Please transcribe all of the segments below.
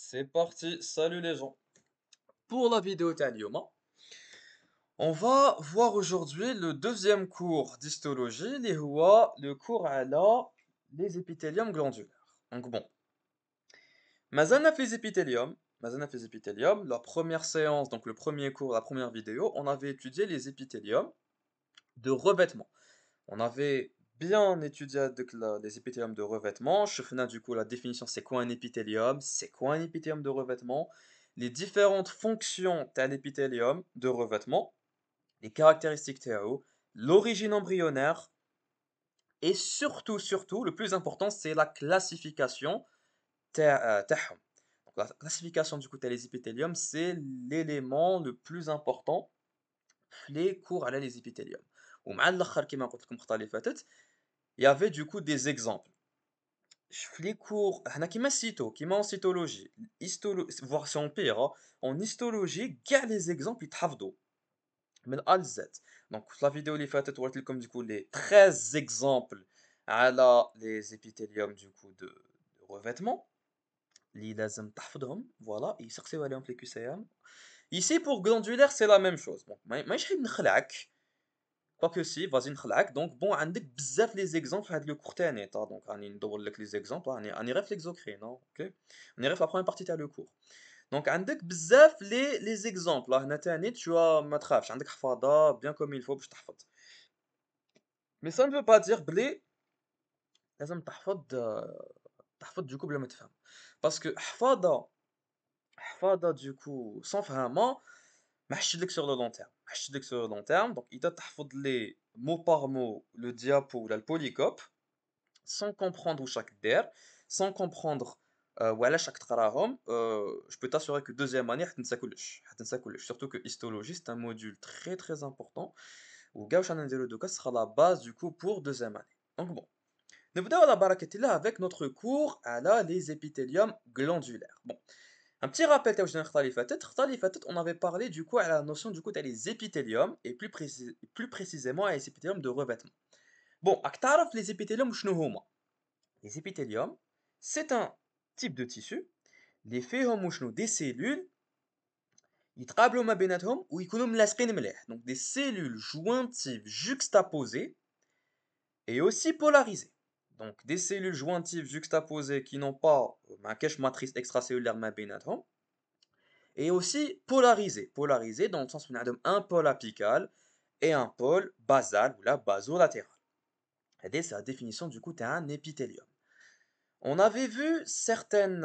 C'est parti, salut les gens. Pour la vidéo تاع on va voir aujourd'hui le deuxième cours d'histologie, اللي هو le cours على les épithéliums glandulaires. Donc bon, mazalna في les épithéliums, mazalna في les épithéliums, la première séance, donc le premier cours, la première vidéo, on avait étudié les épithéliums de revêtement. On avait bien étudié les épithéliums de revêtement. Je du coup la définition, c'est quoi un épithélium, c'est quoi un épithélium de revêtement, les différentes fonctions de l'épithélium de revêtement, les caractéristiques théo, l'origine embryonnaire, et surtout, le plus important, c'est la classification تاعهم. Donc, la classification du coup les épithéliums, c'est l'élément le plus important les cours à les épithéliums. ومع الاخر كما قلت لكم الخطره اللي فاتت il y avait du coup des exemples. Les cours, qui en cytologie, voire c'est en pire, hein, en histologie, quels les exemples يتحفظوا من A à Z. Donc la vidéo اللي فاتت وريت لكم du coup les 13 exemples على les épithéliums du coup de revêtement اللي لازم تحفظهم, voilà, يسقسيو عليهم في les QCM. Ici pour glandulaire, c'est la même chose. Bon, ماهيش حيت نخلعك. Quoique si, vas-y نخلعك. Donc bon, عندك بزاف les exemples هاد le cours تاني تا, donc راني ندور لك les exemples, راني غير في l'exocrine, OK. راني غير في la première partie تاع le cours. Donc عندك بزاف les exemples هنا تاني, tu as ما تخافش عندك حفاظة bien comme il faut باش تحفظ. Mais ça ne veut pas dire بلي لازم تحفظ du coup بلا ما تفهم. Parce que حفاظة du coup sans فهمها ما حشدلك sur le long terme. ما حشدلك sur le long terme, donc إذا تحفظ لي mot par mot le diapo ولا البوليكوب sans comprendre où chaque داير, sans comprendre وعلاش راك تقراهم, je peux t'assurer que deuxième année حتنسى كلش, surtout que histologie c'est un module très très important وكاع واش رانا نديرو دوكا sera la base du coup pour deuxième année. Donc bon, نبداو على بركة الله avec notre cours على les épithéliums glandulaires. Bon, un petit rappel تاع واش درنا الخطرة اللي فاتت, on avait parlé du coup à la notion du coup تاع les épithéliums et plus précisément à les épithéliums de revêtement. Bon, راك تعرف les épithéliums شنو هما. Les épithéliums, c'est un type de tissu اللي فيهم وشنو des cellules يتقابلوا ما بيناتهم ويكونوا ملاصقين مليح, donc des cellules jointives juxtaposées et aussi polarisées. Donc des cellules jointives juxtaposées qui n'ont pas ما كاش matrice extracellulaire ما بيناتهم, et aussi polarisées dans le sens où on a un pôle apical et un pôle basal ou la basolatéral. C'est la définition du coup d'un épithélium. On avait vu certaines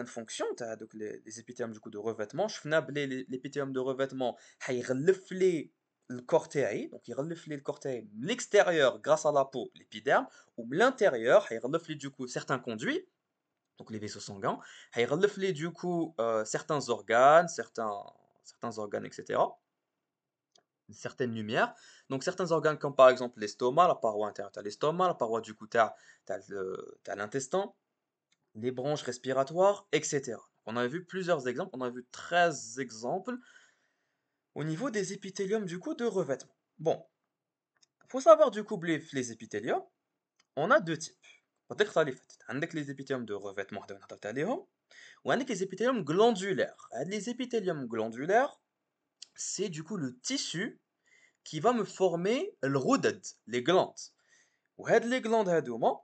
fonctions, donc les épithéliums du coup de revêtement. Je faisais l'épithélium de revêtement, il reflète le cortéil, donc il reflète le cortéil l'extérieur grâce à la peau, l'épiderme, ou l'intérieur, il reflète du coup certains conduits, donc les vaisseaux sanguins, il reflète du coup certains organes, etc. Certaines lumières. Donc certains organes comme par exemple l'estomac, la paroi intérieure de l'estomac, la paroi du coup t'as l'intestin, les branches respiratoires, etc. On a vu plusieurs exemples, on a vu 13 exemples au niveau des épithéliums du coup de revêtement. Bon, il faut savoir du coup les épithéliums, on a deux types. عندك les épithéliums de revêtement ou les épithéliums glandulaires. Les épithéliums glandulaires, c'est du coup le tissu qui va me former le الغدد, les glandes. وهاد les glandes هادوما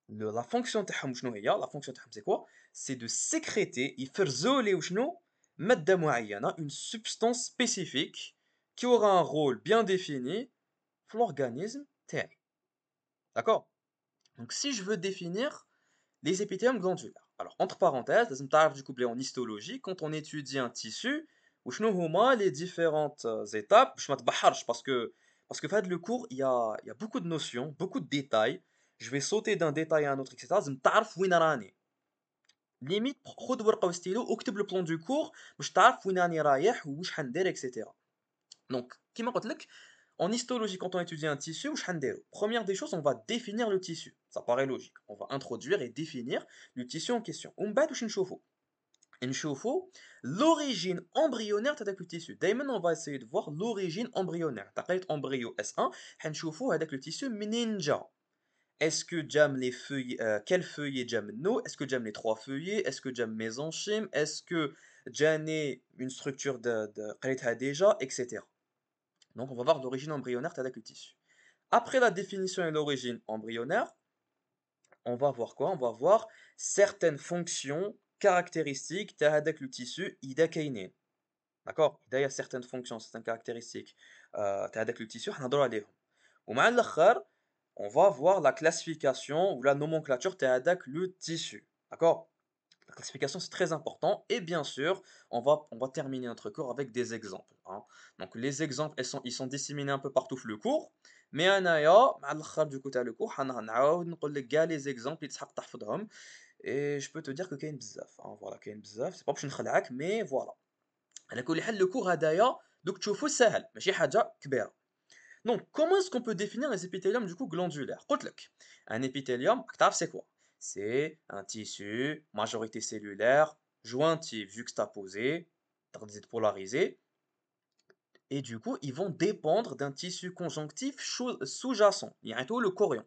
la fonction تاعهم شنو هي, la fonction تاعهم c'est quoi, c'est de sécréter يفرزوا لي وشنو مادة معينة, une substance spécifique qui aura un rôle bien défini في l'organisme تاعي. D'accord. Donc si je veux définir les épithéliums glandulaires, alors entre parenthèses لازم تعرف du coup بلي en histologie quand on étudie un tissu وشنو هما les différentes étapes باش ما تبحرش, parce que fait le cours il y a beaucoup de notions, beaucoup de détails. Je vais sauter d'un détail à un autre, etc. لازم تعرف وين راني. Limite خذ ورقة وستيلو واكتب le plan du cours باش تعرف وين راني رايح وواش حندير, etc. Donc كيما قلت لك, en histologie quand on étudie un tissu واش حنديرو. Première des choses, on va définir le tissu. Ça paraît logique. On va introduire et définir le tissu en question. ومن بعد واش نشوفو نشوفوا l'origine embryonnaire de le tissu. دائما on va essayer de voir l'origine embryonnaire. تقريت embryo S1 حنشوفوا هذاك le tissu منين جا. est-ce que j'aime les feuilles, quel feuillet j'aime nous? Est-ce que j'aime les trois feuillets? Est-ce que j'aime mésenchyme? Est-ce que j'en ai une structure de قريتها déjà, etc. Donc on va voir l'origine embryonnaire avec le tissu. Après la définition et l'origine embryonnaire, on va voir quoi? On va voir certaines fonctions caractéristiques avec le tissu إذا كاينين. D'accord? Il y a certaines fonctions, certaines caractéristiques avec le tissu, حنهضروا عليهم. ومع الآخر, on va voir la classification ou la nomenclature avec le tissu. D'accord? La classification, c'est très important. Et bien sûr, on va terminer notre cours avec des exemples, hein. Donc, les exemples, ils sont disséminés un peu partout dans le cours. Mais أنايا مع الآخر du coup تاع le cours حنعاود نقول لك كاع les exemples اللي تحق تحفظهم. Et je peux te dire que كاين بزاف, hein. Voilà, كاين بزاف. C'est pas باش نخلعك, mais voilà. على كل حال le cours هدايا دوك تشوفوا سهل, ماشي حاجة كبيرة. Donc, comment est-ce qu'on peut définir les épithéliums du coup glandulaires? قلت لك, un épithélium, تعرف c'est quoi? C'est un tissu, majorité cellulaire, jointif juxtaposé, polarisé, et du coup, ils vont dépendre d'un tissu conjonctif sous-jacent, il y a le chorion.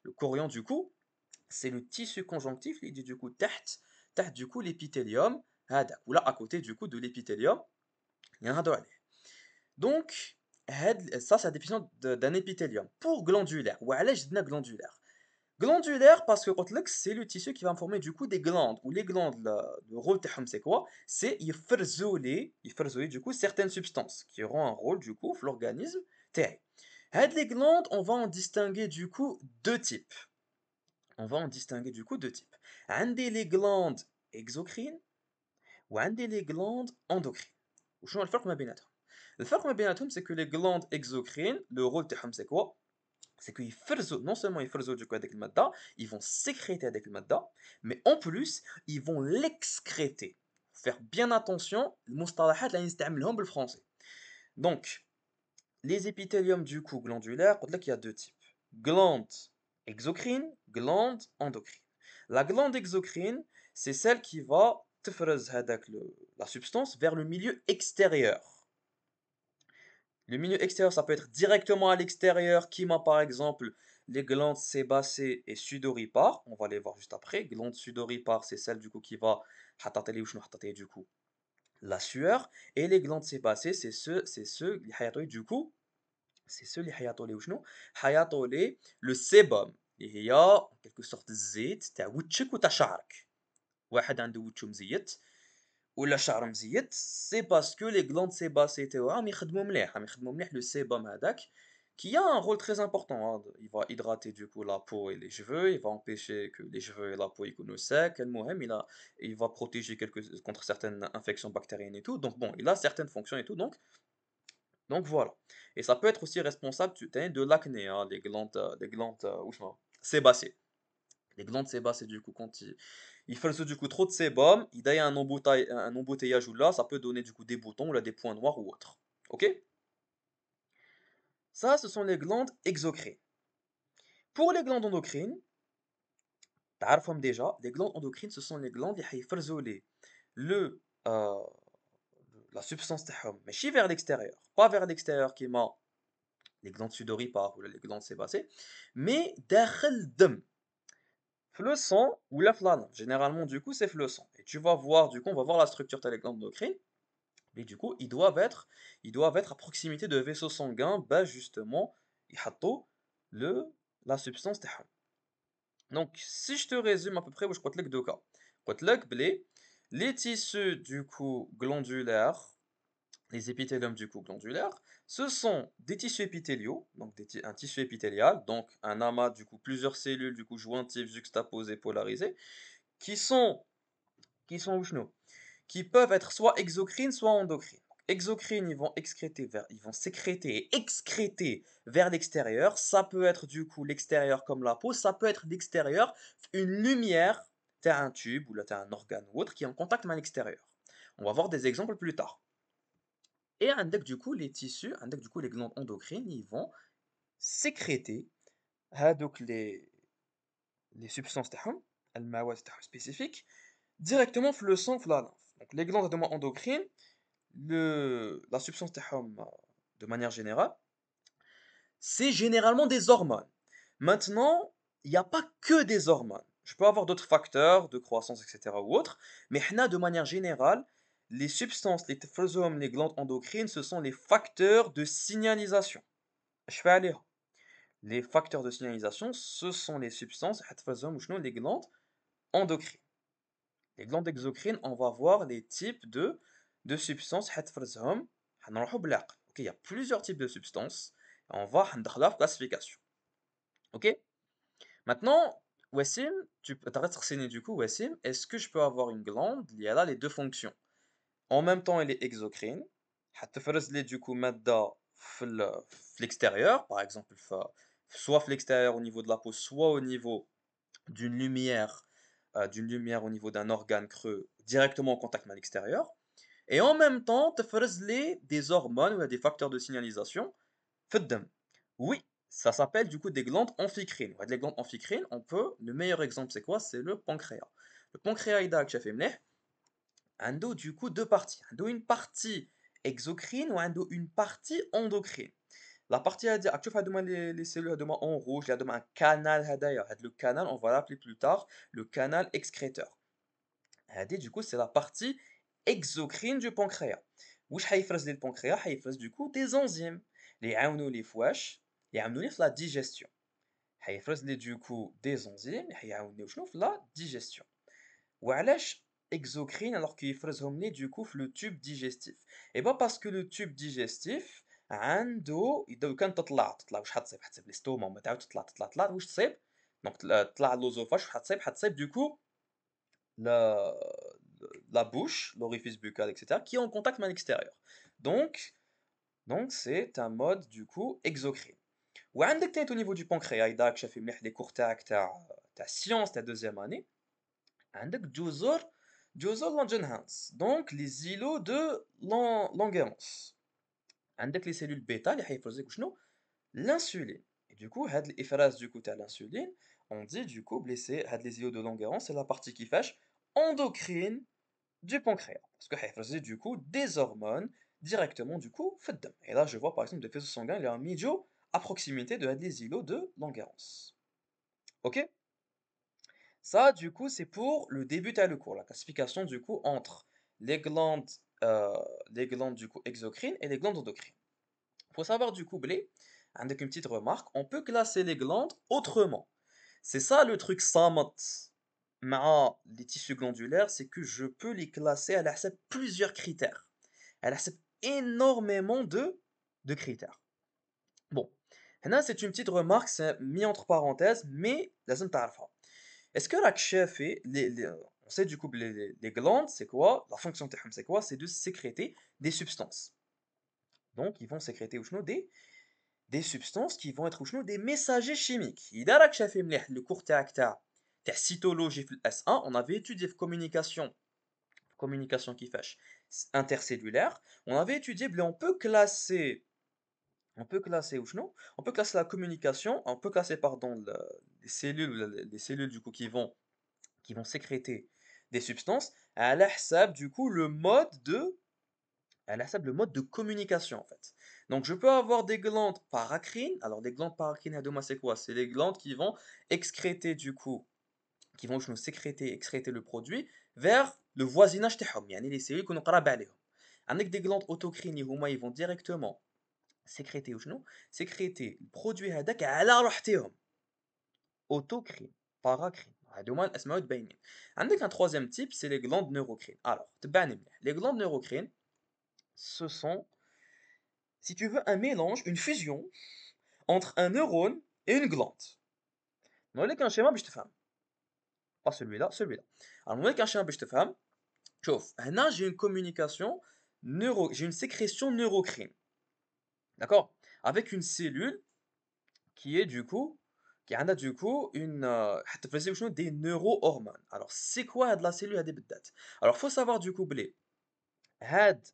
Le chorion, du coup, c'est le tissu conjonctif, il dit du coup, تحت du coup l'épithélium, ou là à côté du coup de l'épithélium, il y a un donc, ça, c'est la définition d'un épithélium. Pour glandulaire, وعلاش جبنا glandulaire? Glandulaire parce que قلت لك, c'est le tissu qui va former du coup des glandes. Ou les glandes, le rôle تاعهم c'est quoi? C'est يفرزوا du coup certaines substances qui auront un rôle du coup dans l'organisme تاعي. Les glandes, on va en distinguer du coup deux types. On va en distinguer du coup deux types. عندي les glandes exocrines وعندي les glandes endocrines. وشنو الفرق ما بيناتهم؟ الفرق ما بيناتهم c'est que les glandes exocrines, le rôle تاعهم c'est quoi? C'est qu'ils فرزوا, non seulement ils فرزوا du coup avec le madda, ils vont sécréter avec le madda, mais en plus, ils vont l'excréter. Faire bien attention, المصطلحات اللي نستعملهم بالفرنسي. Donc, les épithéliums du coup glandulaires, قلت لك il y a deux types. Glande exocrine, glande endocrine. La glande exocrine, c'est celle qui va تفرز هذاك la substance vers le milieu extérieur. Le milieu extérieur, ça peut être directement à l'extérieur, qui m'a par exemple les glandes sébacées et sudoripares. On va les voir juste après. Glande sudoripare, c'est celle du coup qui va du coup la sueur. Et les glandes sébacées, c'est ceux du coup, c'est ceux le sébum. Et il y a en quelque sorte زيت تاع وجهك وتاع شعرك. واحد عنده وجهه مزيت ولا شعر مزيت, c'est parce que les glandes sébacées تاعهم يخدموا مليح le sébum هذاك, qui a un rôle très important, hein. Il va hydrater du coup la peau et les cheveux, il va empêcher que les cheveux et la peau يكونوا secs, il va protéger contre certaines infections bactériennes et tout. Donc bon, il a certaines fonctions et tout, donc voilà. Et ça peut être aussi responsable de l'acné, hein, les glandes sébacées. Les glandes sébacées, du coup, quand il fait du coup trop de sébum, il y a un embouteillage ou là, ça peut donner du coup des boutons ou là, des points noirs ou autre. Ok? Ça, ce sont les glandes exocrines. Pour les glandes endocrines, تعرفهم déjà, les glandes endocrines, ce sont les glandes qui يفرزوا le, euh, la substance تاعهم, ماشي vers l'extérieur. Pas vers l'extérieur qui m'a les glandes sudoripares ou les glandes sébacées, mais داخل الدم. Le sang ou la flamme. Généralement, du coup, c'est le sang. Et tu vas voir, du coup, on va voir la structure des glandes endocrines. Mais du coup, ils doivent être à proximité de vaisseaux sanguins, bah justement, يحطوا la substance تاعهم. Donc, si je te résume à peu près, je crois que deux cas. قلت لك بلي les tissus du coup glandulaires, les épithéliums du coup glandulaires, ce sont des tissus épithéliaux, donc un tissu épithélial, donc un amas du coup plusieurs cellules du coup jointives, juxtaposées, polarisées, qui sont où qui peuvent être soit exocrines, soit endocrines. Exocrines, ils vont sécréter et excréter vers l'extérieur. Ça peut être du coup l'extérieur comme la peau, ça peut être l'extérieur, une lumière, t'as un tube ou là t'as un organe ou autre qui est en contact avec l'extérieur. On va voir des exemples plus tard. Et avec du coup les tissus, avec du coup les glandes endocrines, ils vont sécréter donc les substances spécifiques directement dans le sang, dans la lymphe. Donc les glandes endocrines, la substance de manière générale, c'est généralement des hormones. Maintenant, il n'y a pas que des hormones. Je peux avoir d'autres facteurs de croissance, etc. ou autres, mais de manière générale, les substances, les tephrosome, les glandes endocrines, ce sont les facteurs de signalisation. Je fais aller. Les facteurs de signalisation, ce sont les substances, les glandes endocrines. Les glandes exocrines, on va voir les types de substances. Ok, il y a plusieurs types de substances. On va la classification. Ok? Maintenant, Wassim, tu peux renseigner du coup, Wassim, est-ce que je peux avoir une glande qui a les deux fonctions? En même temps, elle est exocrine. هتفرز لي du coup مادة في l'extérieur, par exemple, soit في l'extérieur au niveau de la peau, soit au niveau d'une lumière au niveau d'un organe creux directement en contact avec l'extérieur. Et en même temps, تفرز لي des hormones ou des facteurs de signalisation في الدم. Oui, ça s'appelle du coup des glandes amphicrines. Les glandes amphicrines, le meilleur exemple c'est quoi? C'est le pancréas. Le pancréas, il a عنده du coup deux parties. عنده une partie exocrine ou عنده une partie endocrine. La partie tu vois les cellules en rouge, il y a un canal هدايا. Le canal, on va l'appeler plus tard le canal excréteur. Du coup, c'est la partie exocrine du pancréas. واش حيفرز لي البنكرياس حيفرز du coup des enzymes اللي يعاونوا لي في واش يعاونوا لي في la digestion. حيفرز لي du coup des enzymes اللي حيعاونوا شنو في la digestion. وعلاش exocrine alors كيفرزهم لي du coup في le tube digestif. Et bah parce que le tube digestif عنده لو كان تطلع واش حتصيب حتصيب الاستوما وما تعاود تطلع واش تصيب دونك تطلع لوزوفاج واش حتصيب du coup la, la bouche, l'orifice buccal, etc., qui est en contact avec l'extérieur. Donc c'est un mode du coup exocrine. وعندك تاني au niveau du pancréas إذا راك شايف مليح les cours تاع science تاع deuxième année عندك جزر لانجرهانس donc les îlots de Langerhans عندك les cellules bêta اللي حيفرزوا لك شنو l'insuline. Et du coup هاد الافراز du coup تاع l'insuline on dit du coup هاد les îlots de Langerhans c'est la partie qui fâche endocrine du pancréas. Parce que حيفرز du coup des hormones directement du coup في الدم. Et là je vois par exemple des faisceaux sanguins, il y a un milieu à proximité de les îlots de Langerhans. Ok? Ça du coup c'est pour le début à le cours, la classification du coup entre les glandes, euh, les glandes du coup exocrines et les glandes endocrines. Faut savoir du coup, Blé, avec une petite remarque, on peut classer les glandes autrement. C'est ça le truc samat les tissus glandulaires, c'est que je peux les classer, elle accepte plusieurs critères. Elle accepte énormément de critères. Bon, là c'est une petite remarque, c'est mis entre parenthèses, mais لازم تعرفها. Est-ce que la chef et on sait du coup les glandes, c'est quoi? La fonction تاعهم c'est quoi? C'est de sécréter des substances. Donc ils vont sécréter ou des substances qui vont être ou des messagers chimiques. إذا راك شايف مليح le cours تاع cytologie في S1, on avait étudié communication qui fâche intercellulaire, on avait étudié, on peut classer on peut classer la communication, on peut classer pardon les cellules du coup qui vont sécréter des substances à la du coup le mode de communication en fait. Donc je peux avoir des glandes paracrines. Alors les glandes paracrines, c'est quoi? C'est les glandes qui vont excréter du coup qui vont excréter le produit vers le voisinage تاعهم يعني les cellules qu'on قراب عليهم. Avec des glandes autocrines ils vont directement sécréter le produit هذاك على روحتهم. Autocrine, paracrine. هذوما الاسماء باينين. عندك un troisième type, c'est les glandes neurocrines. Alors, تبعني مليح. Les glandes neurocrines, ce sont, si tu veux, un mélange, une fusion entre un neurone et une glande. نوريك un schéma باش تفهم. Pas celui-là, celui-là. Alors نوريك un schéma باش تفهم. شوف هنا j'ai une communication j'ai une sécrétion neurocrine. D'accord? Avec une cellule qui est du coup qui a du coup une حتفرز شنو des neurohormones. Alors c'est quoi de la cellule هذه بالذات? Alors faut savoir du coup بلي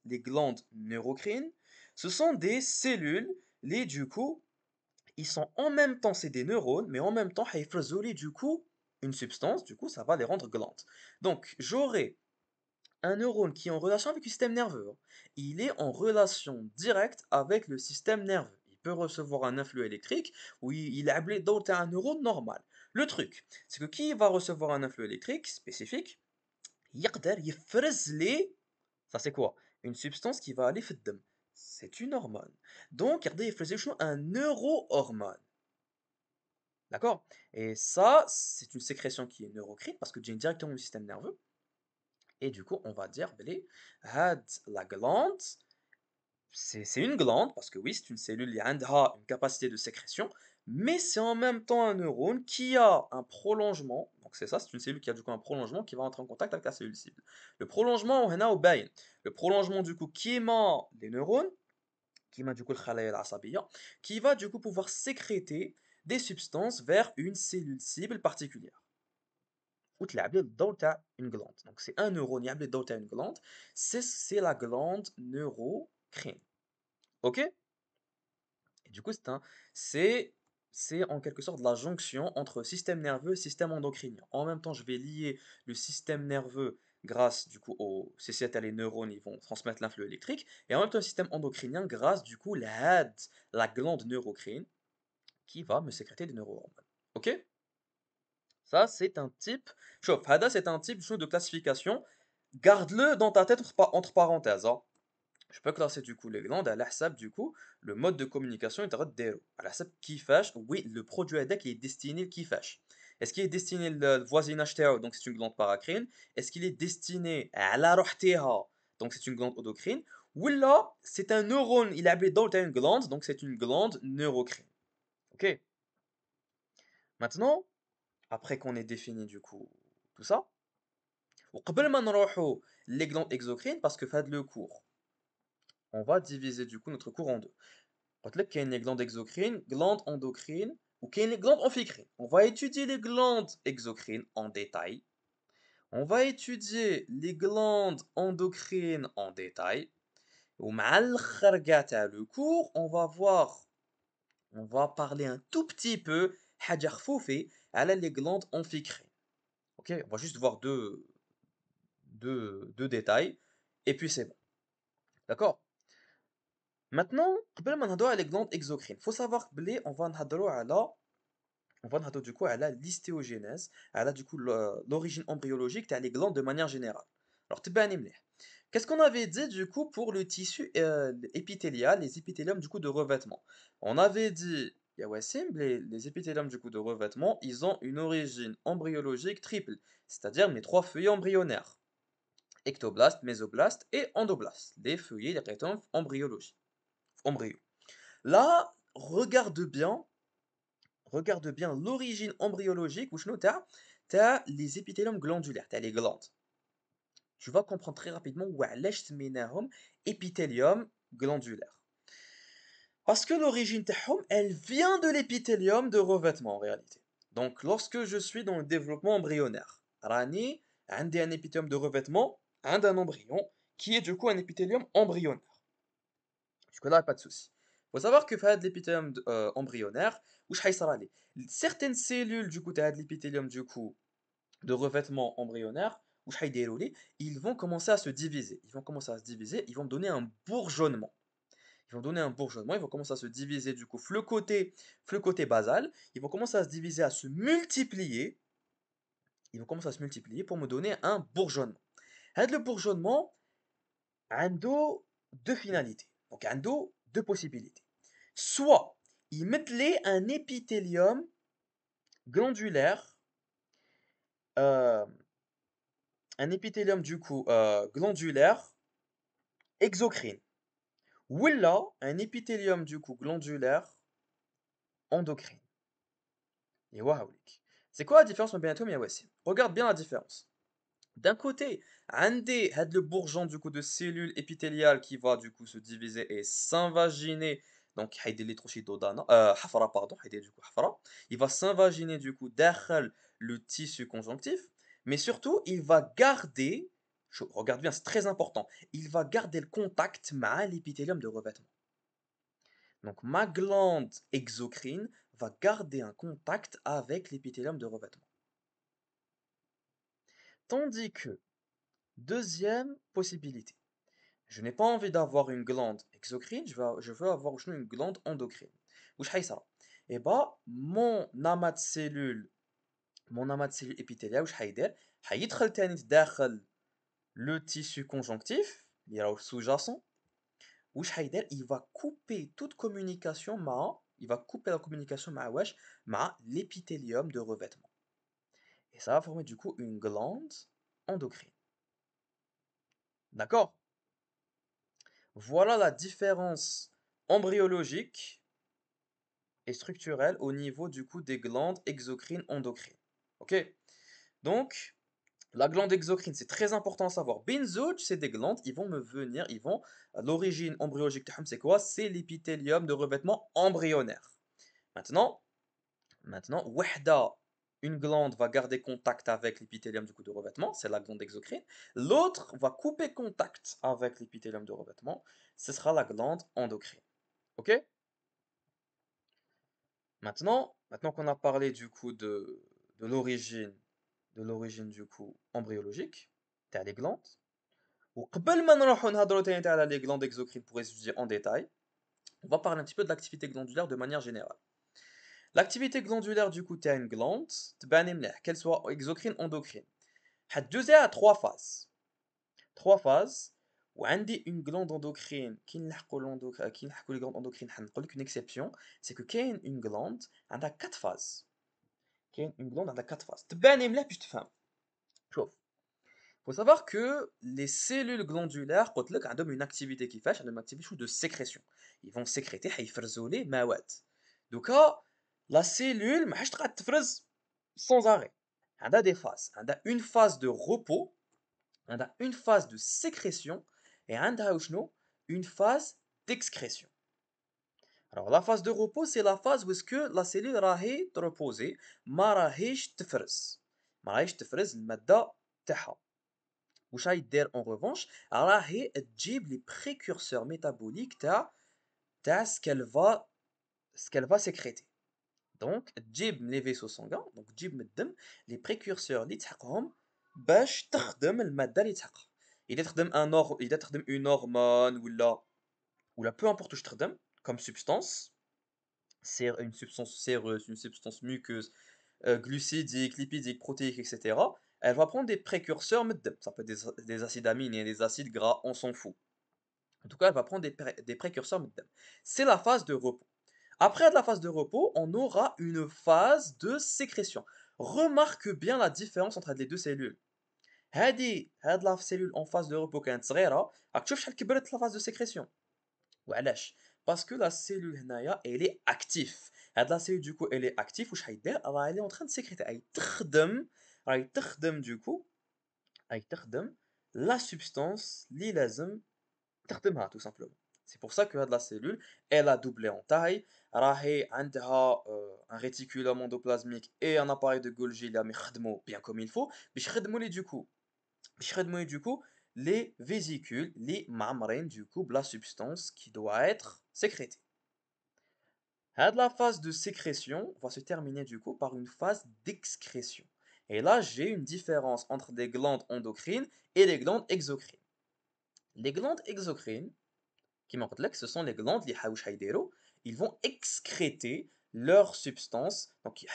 les glandes neurocrines ce sont des cellules les du coup ils sont en même temps c'est des neurones mais en même temps حيفرزوا لي du coup une substance du coup ça va les rendre glandes. Donc j'aurai un neurone qui est en relation avec le système nerveux, il est en relation directe avec le système nerveux. Il peut recevoir un influx électrique ou il a appelé d'autres un neurone normal. Le truc, c'est que qui va recevoir un influx électrique spécifique, يقدر يفرز لي ça c'est quoi? Une substance qui va aller في الدم. C'est une hormone. Donc يقدر يفرز لي شنو un neurohormone. D'accord? Et ça, c'est une sécrétion qui est neurocrine parce que vient directement du système nerveux. Et du coup, on va dire, بلي هاد la glande, c'est une glande, parce que oui, c'est une cellule qui a une capacité de sécrétion, mais c'est en même temps un neurone qui a un prolongement. Donc c'est ça, c'est une cellule qui a du coup un prolongement qui va entrer en contact avec la cellule cible. Le prolongement, on a au bain. Le prolongement du coup qui émane des neurones, qui émane du coup le khalaya al-asabiyya, qui va du coup pouvoir sécréter des substances vers une cellule cible particulière. وتلعب لي الدور تاع une glande. Donc c'est un neurone يلعب لي الدور تاع une glande, c'est la glande neurocrine. Ok? Et du coup, c'est, c'est en quelque sorte la jonction entre système nerveux et système endocrinien. En même temps, je vais lier le système nerveux grâce du coup au c'est les neurones, ils vont transmettre l'influx électrique, et en même temps le système endocrinien grâce du coup la glande neurocrine qui va me sécréter des neurohormones. Ok? Ça, c'est un type. Chauffe, Hada, c'est un type de classification. Garde-le dans ta tête entre parenthèses, hein. Je peux classer du coup les glandes à l'ahsab du coup le mode de communication est zéro. À l'ahsab kifash, oui, le produit ADA qui est destiné le kifash. Est-ce qu'il est destiné le voisinage تاعو donc c'est une glande paracrine? Est-ce qu'il est destiné à la روح تاعها donc c'est une glande endocrine? Ou là, c'est un neurone, il a appelé dans une glande donc c'est une glande neurocrine. OK? Maintenant, après qu'on ait défini du coup tout ça, وقبل ما نروحوا les glandes exocrines parce que fait le cours, on va diviser du coup notre cours en deux. قلت لك كاين les glandes exocrines, glandes endocrines ou كاين les glandes amphicrines. On va étudier les glandes exocrines en détail. On va étudier les glandes endocrines en détail. ومع الآخر كاع تاع le cours, on va parler un tout petit peu حاجة خفوفة على les glandes amphicrines. OK, on va juste voir deux détails et puis c'est bon. D'accord? Maintenant, قبل ما نهضروا على les glandes exocrines, faut savoir que on va نهضروا على on va نهضروا du coup على l'histéogénèse, على du coup l'origine embryologique تاع les glandes de manière générale. Alors تبعني مليح. Qu'est-ce qu'on avait dit du coup pour le tissu épithélial, les épithéliums du coup de revêtement? On avait dit, ya Wassim, les épithéliums du coup de revêtement, ils ont une origine embryologique triple, c'est-à-dire les trois feuillets embryonnaires, ectoblastes, mésoblastes et endoblastes, les feuillets, les rétincles embryos. Là, regarde bien l'origine embryologique, ou t'as les épithéliums glandulaires, t'as les glandes. Tu vas comprendre très rapidement où épithélium glandulaire. Parce que l'origine تاعهم, elle vient de l'épithélium de revêtement en réalité. Donc lorsque je suis dans le développement embryonnaire, راني عندي un épithélium de revêtement, un embryon, qui est du coup un épithélium embryonnaire. Jusque-là, pas de souci. Il faut savoir que في l'épithélium embryonnaire, واش حيصرى لي certaines cellules du coup de l'épithélium du coup de revêtement embryonnaire, واش حيديروا لي ils vont commencer à se diviser. Ils vont commencer à se diviser, ils vont donner un bourgeonnement. Ils vont donner un bourgeonnement, ils vont commencer à se diviser du coup le côté basal, ils vont commencer à se diviser, à se multiplier. Ils vont commencer à se multiplier pour me donner un bourgeonnement. Le bourgeonnement عنده deux finalités. Donc عنده deux possibilités. Soit ils mettent un épithélium glandulaire, euh, un épithélium du coup glandulaire exocrine. Ou là, un épithélium du coup glandulaire endocrine. Et waouh. C'est quoi la différence entre Benatom et Awassim? Regarde bien la différence. D'un côté, عندي had le bourgeon du coup de cellules épithéliales qui va du coup se diviser et s'invaginer. Donc هيدير لي تروشي دودانا حفرة pardon هيدير du coup حفرة. Il va s'invaginer du coup داخل le tissu conjonctif, mais surtout il va garder, regarde bien, c'est très important, il va garder le contact مع l'épithélium de revêtement. Donc ma glande exocrine va garder un contact avec l'épithélium de revêtement. Tandis que, deuxième possibilité, je n'ai pas envie d'avoir une glande exocrine, je veux avoir une glande endocrine. واش حيصرى? Eh bah, mon amas de cellules مونومات سيلول épithéliale واش حيدير حيدخل تاني داخل le tissu conjonctif اللي راهو sous-jacent واش حيدير il va couper toute communication مع il va couper la communication مع واش مع l'épithélium de revêtement et ça va former du coup une glande endocrine. D'accord? Voilà la différence embryologique et structurelle au niveau du coup des glandes exocrines endocrines. Ok? Donc, la glande exocrine, c'est très important à savoir. Benzouch, c'est des glandes, ils vont me venir, ils vont. L'origine embryologique, c'est quoi? C'est l'épithélium de revêtement embryonnaire. Maintenant, wahda, une glande va garder contact avec l'épithélium du coup de revêtement, c'est la glande exocrine. L'autre va couper contact avec l'épithélium de revêtement, ce sera la glande endocrine. Ok? Maintenant qu'on a parlé du coup de l'origine, du coup embryologique, t'as les glandes. وقبل ما نروحوا نهضروا تاني على les glandes exocrines pour étudier en détail, on va parler un petit peu de l'activité glandulaire de manière générale. L'activité glandulaire du coup t'as une glande, تبان مليح qu'elle soit exocrine endocrine. حتجوزها à trois phases. Trois phases. وعندي une glande endocrine كي نلحقوا les glandes endocrines حنقول لك une exception, c'est que كاين une glande عندها 4 phases. كاين une glande عندها 4 phases. تبان مليح باش تفهم. شوف. Faut savoir que les cellules glandulaires قلت لك عندهم une activité كيفاش عندهم une activité de sécrétion. Ils vont sécréter حيفرزوا لي مواد. دوكا la cellule ما حاش تقعد تفرز sans arrêt. عندها des phases. عندها une phase de repos, عندها une phase de sécrétion et عندها وشنو une phase d'excrétion. Alors la phase de repos c'est la phase où est-ce que la cellule راهي reposer ما راهيش تفرز المادة تاعها. واش راهي دير en revanche راهي تجيب les précurseurs métaboliques تاع ce qu'elle va sécréter. Donc تجيب من les vaisseaux sanguins, donc تجيب من الدم les précurseurs اللي تحقهم باش تخدم المادة اللي تحقها. إذا تخدم une hormone ولا peu importe واش تخدم comme substance, une substance séreuse, une substance muqueuse, glucidique, lipidique, protéique, etc. Elle va prendre des précurseurs من الدم. Ça peut être des acides aminés, des acides gras, on s'en fout. En tout cas, elle va prendre des précurseurs من الدم. C'est la phase de repos. Après la phase de repos, on aura une phase de sécrétion. Remarque bien la différence entre les deux cellules. هاد la cellule en phase de repos كانت صغيرة, راك تشوف شحال كبرت la phase de sécrétion. وعلاش؟ Parce que la cellule هنايا elle est active. هاد la cellule du coup elle est active واش حيدير؟ راه elle est en train de sécréter. راهي تخدم du coup راهي تخدم la substance اللي لازم تخدمها tout simplement. C'est pour ça que هاد la cellule elle a doublé en taille. راهي عندها un réticulum endoplasmique et un appareil de Golgi اللي راهم يخدموا bien comme il faut باش يخدموا لي du coup les vésicules, les معمرين du coup la substance qui doit être sécrétée. La phase de sécrétion va se terminer du coup par une phase d'excrétion. Et là, j'ai une différence entre les glandes endocrines et les glandes exocrines. Les glandes exocrines, qui m'ont dit que ce sont les glandes ils vont excréter leur substance, donc ils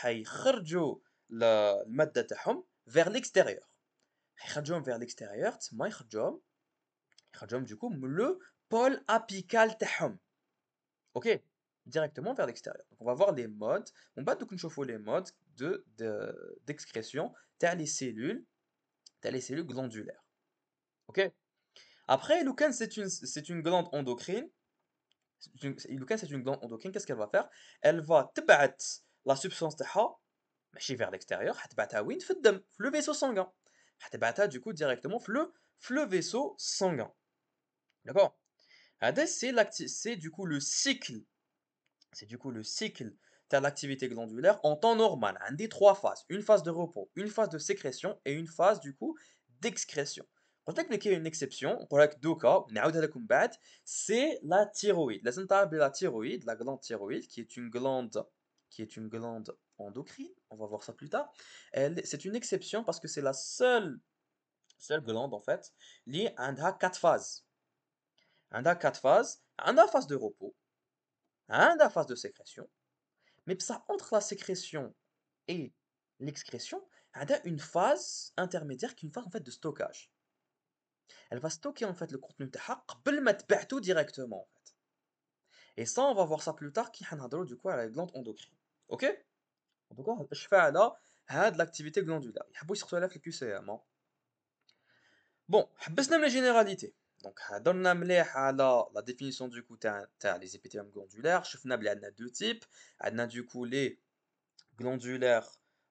vont le المادة تاعهم vers l'extérieur. يخرجوهم vers l'extérieur, تما يخرجوهم du coup le pôle apical تاعهم. OK, directement vers l'extérieur. Donc on va voir les modes, on va donc نشوفوا les modes d'excrétion تاع les cellules glandulaires. OK. Après لو c'est une glande endocrine, c'est une glande endocrine, qu'est-ce qu'elle va faire? Elle va تبعت la substance تاعها ماشي vers l'extérieur, حتبعتها وين؟ في الدم, في le vaisseau sanguin. حتبعتها du coup directement في le vaisseau sanguin. D'accord? C'est du coup le cycle. C'est du coup le cycle de l'activité glandulaire en temps normal. On a trois phases. Une phase de repos, une phase de sécrétion et une phase du coup d'excrétion. قلت لك qu'il y a une exception, نقول لك دوكا نعاودها لكم من بعد, c'est la thyroïde. لازم تعرف la thyroïde, la glande thyroïde qui est une glande endocrine, on va voir ça plus tard. C'est une exception parce que c'est la seule glande en fait qui a quatre phases. Elle a quatre phases, elle a phase de repos, elle a phase de sécrétion, mais ça entre la sécrétion et l'excrétion a une phase intermédiaire qui est une phase en fait de stockage. Elle va stocker en fait le contenu تاعها قبل ما تبعته directement en fait. Et ça on va voir ça plus tard qui حنهضروا du coup à la glande endocrine. OK? En tout cas اش فاعله هاد l'activité glandulaire. يحبوا يسقسوا عليها في الQCM. Bon, حبسنا من les généralités. Donc هضرنا مليح على la définition du coup تاع les épithéliums glandulaires. شفنا بلي عندنا deux types. عندنا du coup les glandulaires,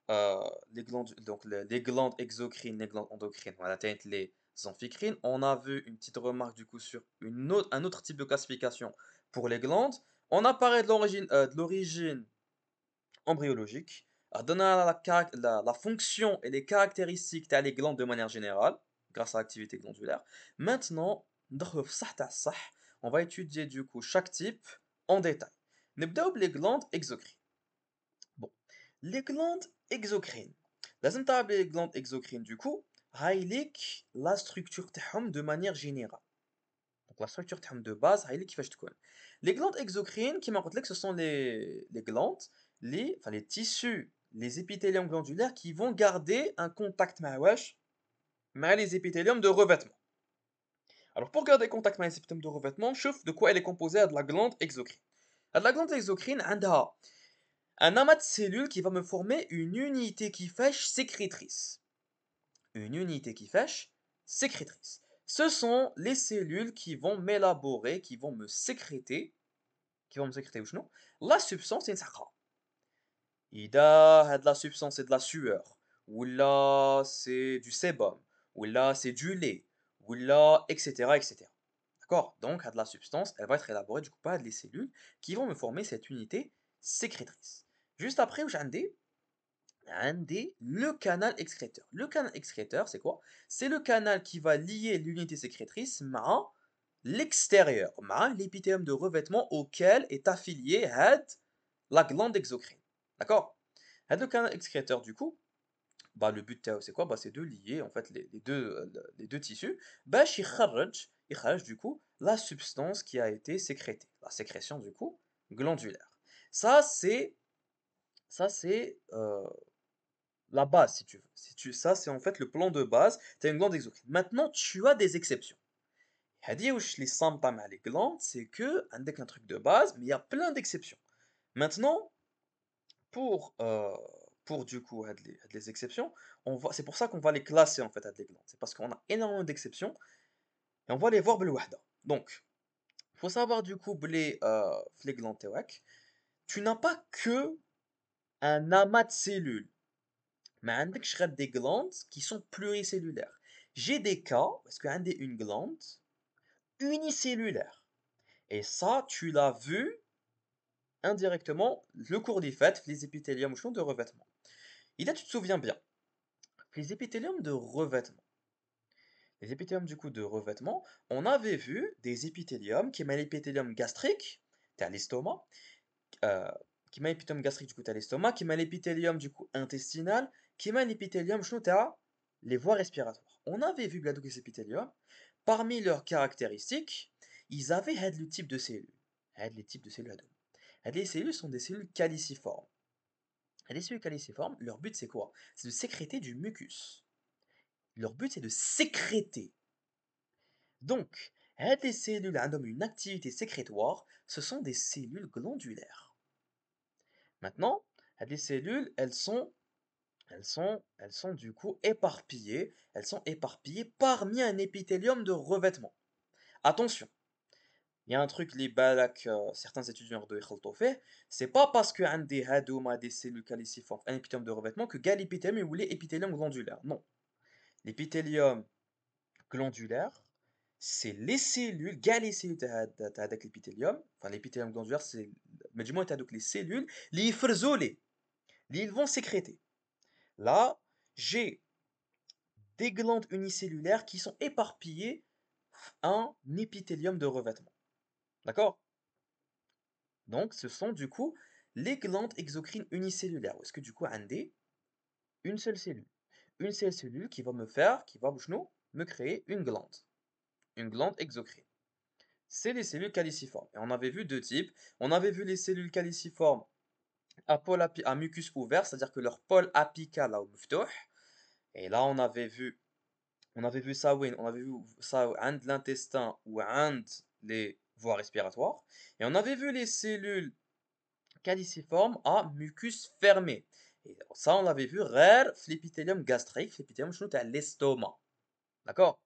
donc les glandes exocrines, les glandes endocrines, on a atteint les amphicrines. On a vu une petite remarque du coup sur un autre type de classification pour les glandes. On a parlé de l'origine embryologique. On a la fonction et les caractéristiques des glandes de manière générale, grâce à l'activité glandulaire. Maintenant, on va étudier du coup chaque type en détail. نبداو les glandes exocrines. Bon, les glandes exocrines. لازم تعرف les glandes exocrines du coup هايليك la structure تاعهم de manière générale. Donc la structure تاعهم de base هايليك كيفاش تكون. Les glandes exocrines كيما قلت لك ce sont les glandes enfin les tissus, les épithéliums glandulaires qui vont garder un contact مع les épithéliums de revêtement. Alors pour garder contact مع les épithéliums de revêtement, شوف de quoi elle est composée de la glande exocrine. La glande exocrine عندها un amas de cellules qui va me former une unité qui fâche sécrétrice. Une unité qui fâche sécrétrice. Ce sont les cellules qui vont m'élaborer, qui vont me sécréter ou non, la substance insacra. إذا la substance c'est de la sueur, ou là c'est du sébum, ou là c'est du lait, ou là etc. etc. D'accord? Donc la substance, elle va être élaborée du coup par les cellules qui vont me former cette unité sécrétrice. Juste après, j'ai le canal excréteur. Le canal excréteur, c'est quoi? C'est le canal qui va lier l'unité sécrétrice à l'extérieur, à l'épithélium de revêtement auquel est affiliée la glande exocrine. D'accord? Le canal excréteur, du coup, bah, le but c'est quoi? Bah, c'est de lier en fait les deux tissus. Bah, يخرج du coup la substance qui a été sécrétée, la sécrétion du coup glandulaire. Ça c'est la base, si tu veux. Ça, c'est en fait le plan de base. Tu as une glande exocrine. Maintenant, tu as des exceptions. هذه واش les صامتة مع les glandes, c'est que عندك un truc de base, mais il y a plein d'exceptions. Maintenant, pour, euh, pour du coup هاد les exceptions, c'est pour ça qu'on va les classer en fait هاد les glandes. C'est parce qu'on a énormément d'exceptions et on va les voir بالوحدة. Donc, il faut savoir du coup في les glandes تاعك, tu n'as pas que un amas de cellules. Mais عندكش غير des glandes qui sont pluricellulaires. J'ai des cas parce que عندي une glande unicellulaire. Et ça, tu l'as vu indirectement le cours des fêtes, les épithéliums de revêtement. Et là, tu te souviens bien, les épithéliums de revêtement. Les épithéliums du coup de revêtement, on avait vu des épithéliums qui m'a l'épithélium gastrique, t'as l'estomac, qui m'a l'épithélium gastrique du coup t'as l'estomac, qui m'a l'épithélium du coup intestinal, qui m'a l'épithélium t'as les voies respiratoires. On avait vu Bladouk les épithéliums, parmi leurs caractéristiques, ils avaient le type de cellules. Les types de cellules. Les cellules sont des cellules caliciformes. Les cellules caliciformes, leur but c'est quoi? C'est de sécréter du mucus. Leur but c'est de sécréter. Donc, les cellules ont une activité sécrétoire, ce sont des cellules glandulaires. Maintenant, les cellules, elles sont du coup éparpillées. Elles sont éparpillées parmi un épithélium de revêtement. Attention, il y a un truc les balak, certains étudiants de fait, c'est pas parce que un des hadouma des cellules caliciformes, un épithélium de revêtement que gal épithélium ou les épithélium glandulaire. Non, l'épithélium glandulaire, c'est les cellules, gal les cellules avec l'épithélium, enfin l'épithélium glandulaire, c'est, mais du moins t'as donc les cellules, les frzolés, ils vont sécréter. Là, j'ai des glandes unicellulaires qui sont éparpillées en épithélium de revêtement. D'accord? Donc, ce sont du coup les glandes exocrines unicellulaires. Est-ce que du coup, une seule cellule. Une seule cellule qui va me créer une glande exocrine. C'est les cellules caliciformes. Et on avait vu deux types. On avait vu les cellules caliciformes à mucus ouvert, c'est-à-dire que leur pôle apical ou مفتوح. Et là, on avait vu ça, oui, on avait vu ça عند l'intestin ou عند les voies respiratoires. Et on avait vu les cellules caliciformes à mucus fermé. Et ça, on l'avait vu rare l'épithélium gastrique, l'épithélium شنو تاع l'estomac. D'accord?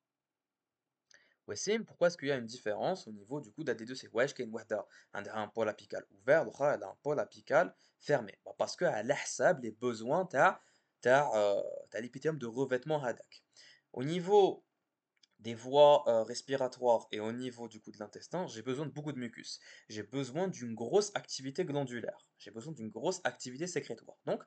Wassim, pourquoi est-ce qu'il y a une différence au niveau du coup des deux? C'est wesh كاين وحده عندها un pôle apical ouvert, l'autre elle a un pôle apical fermé. Bah, parce que على حساب les besoins تاع l'épithélium de revêtement هذاك. Au niveau des voies respiratoires et au niveau du coup de l'intestin, j'ai besoin de beaucoup de mucus. J'ai besoin d'une grosse activité glandulaire. J'ai besoin d'une grosse activité sécrétoire. Donc,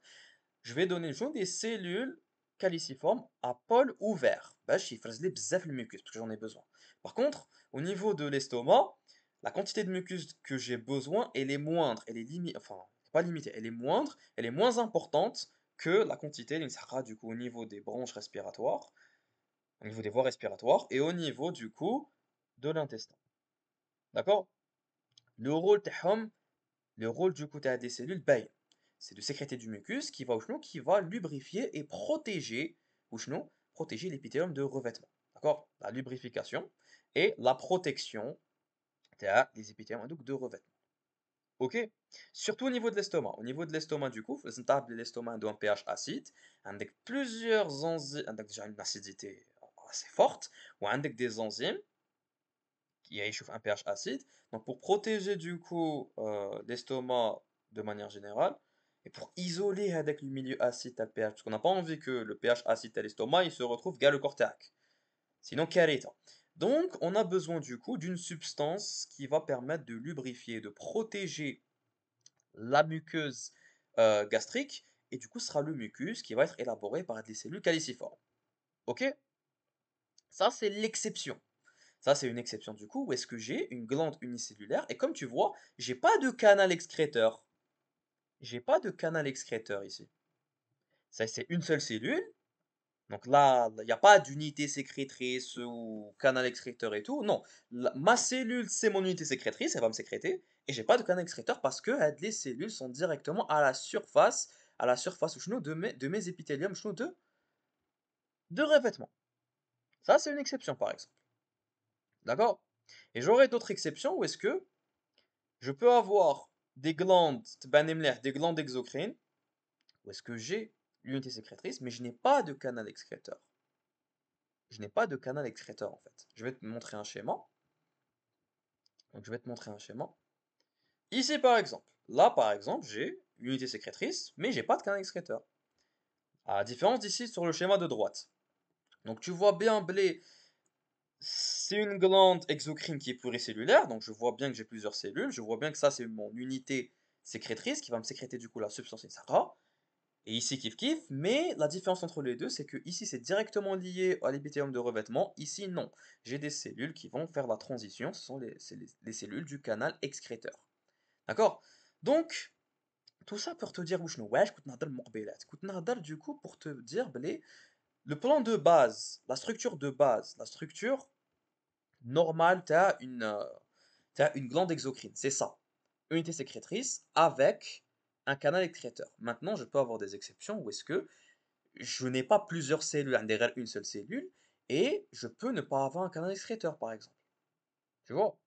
je vais donner jaune des cellules caliciformes à pôle ouvert. باش يفرز لي بزاف الميكوس parce que j'en ai besoin. Par contre, au niveau de l'estomac, la quantité de mucus que j'ai besoin, elle est moindre, elle est limitée, enfin, pas limitée, elle est moindre, elle est moins importante que la quantité du coup au niveau des branches respiratoires, au niveau des voies respiratoires et au niveau du coup de l'intestin. D'accord? Le rôle تاعهم le rôle du côté des cellules باين. C'est de sécréter du mucus qui va lubrifier et protéger protéger l'épithélium de revêtement. D'accord? La lubrification et la protection des épithéliums donc de revêtement. Ok? Surtout au niveau de l'estomac. Au niveau de l'estomac, du coup, l'estomac a un pH acide, avec plusieurs enzymes, avec déjà une acidité assez forte, ou avec des enzymes qui a un pH acide. Donc pour protéger du coup l'estomac de manière générale, et pour isoler avec le milieu acide à pH, parce qu'on n'a pas envie que le pH acide à l'estomac, il se retrouve gars le cortéaque. Sinon, carréta. Donc on a besoin du coup d'une substance qui va permettre de lubrifier, de protéger la muqueuse gastrique, et du coup ce sera le mucus qui va être élaboré par des cellules caliciformes. Ok? Ça c'est l'exception. Ça, c'est une exception du coup, où est-ce que j'ai une glande unicellulaire, et comme tu vois, j'ai pas de canal excréteur. J'ai pas de canal excréteur ici. Ça, c'est une seule cellule. Donc là, il n'y a pas d'unité sécrétrice ou canal excréteur et tout. Non, ma cellule, c'est mon unité sécrétrice, elle va me sécréter. Et j'ai pas de canal excréteur parce que les cellules sont directement à la surface de mes épithéliums de revêtement. Ça, c'est une exception par exemple. D'accord? Et j'aurai d'autres exceptions où est-ce que je peux avoir des glandes, des glandes exocrines, où est-ce que j'ai l'unité sécrétrice, mais je n'ai pas de canal excréteur. Je n'ai pas de canal excréteur en fait. Je vais te montrer un schéma. Donc je vais te montrer un schéma. Ici par exemple, là par exemple, j'ai l'unité sécrétrice, mais j'ai pas de canal excréteur. À la différence d'ici sur le schéma de droite. Donc tu vois bien, blé, c'est une glande exocrine qui est pluricellulaire, donc je vois bien que j'ai plusieurs cellules, je vois bien que ça c'est mon unité sécrétrice qui va me sécréter du coup la substance Sara. Et ici, kiff kiff, mais la différence entre les deux, c'est que ici, c'est directement lié à l'épithélium de revêtement. Ici, non. J'ai des cellules qui vont faire la transition. Ce sont les cellules du canal excréteur. D'accord? Donc, tout ça pour te dire, wesh, كنت نهضر المقبلات. كنت نهضر du coup pour te dire, blé, le plan de base, la structure de base, la structure normale, t'as une glande exocrine. C'est ça. Unité sécrétrice avec un canal excréteur. Maintenant, je peux avoir des exceptions où est-ce que je n'ai pas plusieurs cellules, derrière une seule cellule, et je peux ne pas avoir un canal excréteur, par exemple. Tu vois?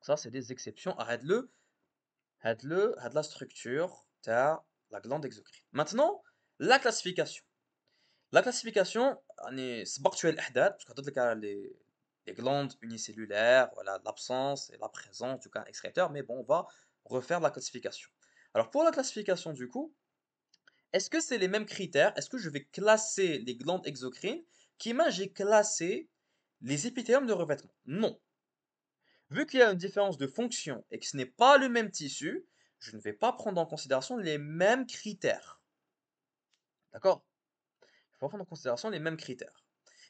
Ça, c'est des exceptions. Arrête la structure, t'as la glande exocrine. Maintenant, la classification. La classification, c'est سبقت parce que les glandes unicellulaires, voilà, l'absence et la présence du canal excréteur, mais bon, on va refaire la classification. Alors, pour la classification, du coup, est-ce que c'est les mêmes critères? Est-ce que je vais classer les glandes exocrines qu'image j'ai classé les épithéliums de revêtement? Non. Vu qu'il y a une différence de fonction et que ce n'est pas le même tissu, je ne vais pas prendre en considération les mêmes critères. D'accord? Il faut prendre en considération les mêmes critères.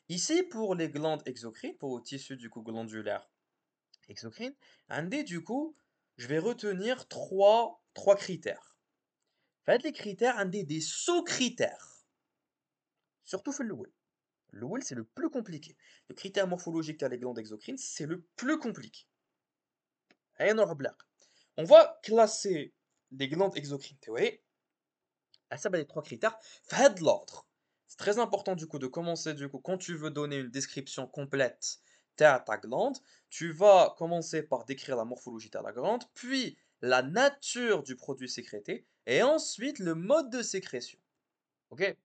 Ici, pour les glandes exocrines, pour le tissu du coup glandulaire exocrine, du coup, je vais retenir trois critères. Faites les critères, des sous-critères. Surtout في الأول. L'OL, c'est le plus compliqué. Le critère morphologique à les glandes exocrines, c'est le plus compliqué. On va classer les glandes exocrines تاوعي à ça les trois critères فهاد l'ordre. C'est très important du coup de commencer du coup quand tu veux donner une description complète de ta glande, tu vas commencer par décrire la morphologie de la glande, puis la nature du produit sécrété et ensuite le mode de sécrétion. OK?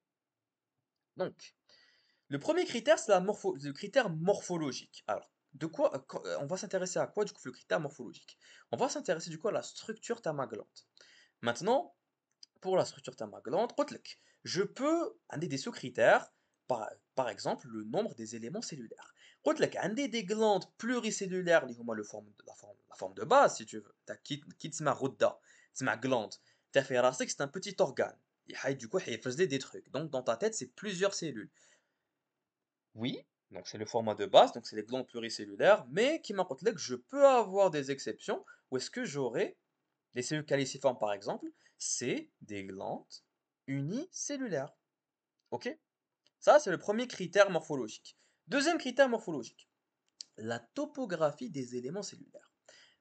Donc, le premier critère, c'est le critère morphologique. Alors, on va s'intéresser à quoi du coup le critère morphologique? On va s'intéresser du coup à la structure de ma glande. Maintenant, pour la structure de ma glande, je peux amener des sous-critères, par exemple le nombre des éléments cellulaires. amener des glandes pluricellulaires, اللي هما la forme de base, si tu veux. Qui تسمى غدة, تسمى glande. T'as fait راسك, c'est un petit organe. Du coup, il faisait des trucs. Donc, dans ta tête, c'est plusieurs cellules. Oui, donc c'est le format de base, donc c'est les glandes pluricellulaires, mais qui m'apporte là que je peux avoir des exceptions où est-ce que j'aurai les cellules caliciformes par exemple, c'est des glandes unicellulaires. Ok? Ça, c'est le premier critère morphologique. Deuxième critère morphologique, la topographie des éléments cellulaires.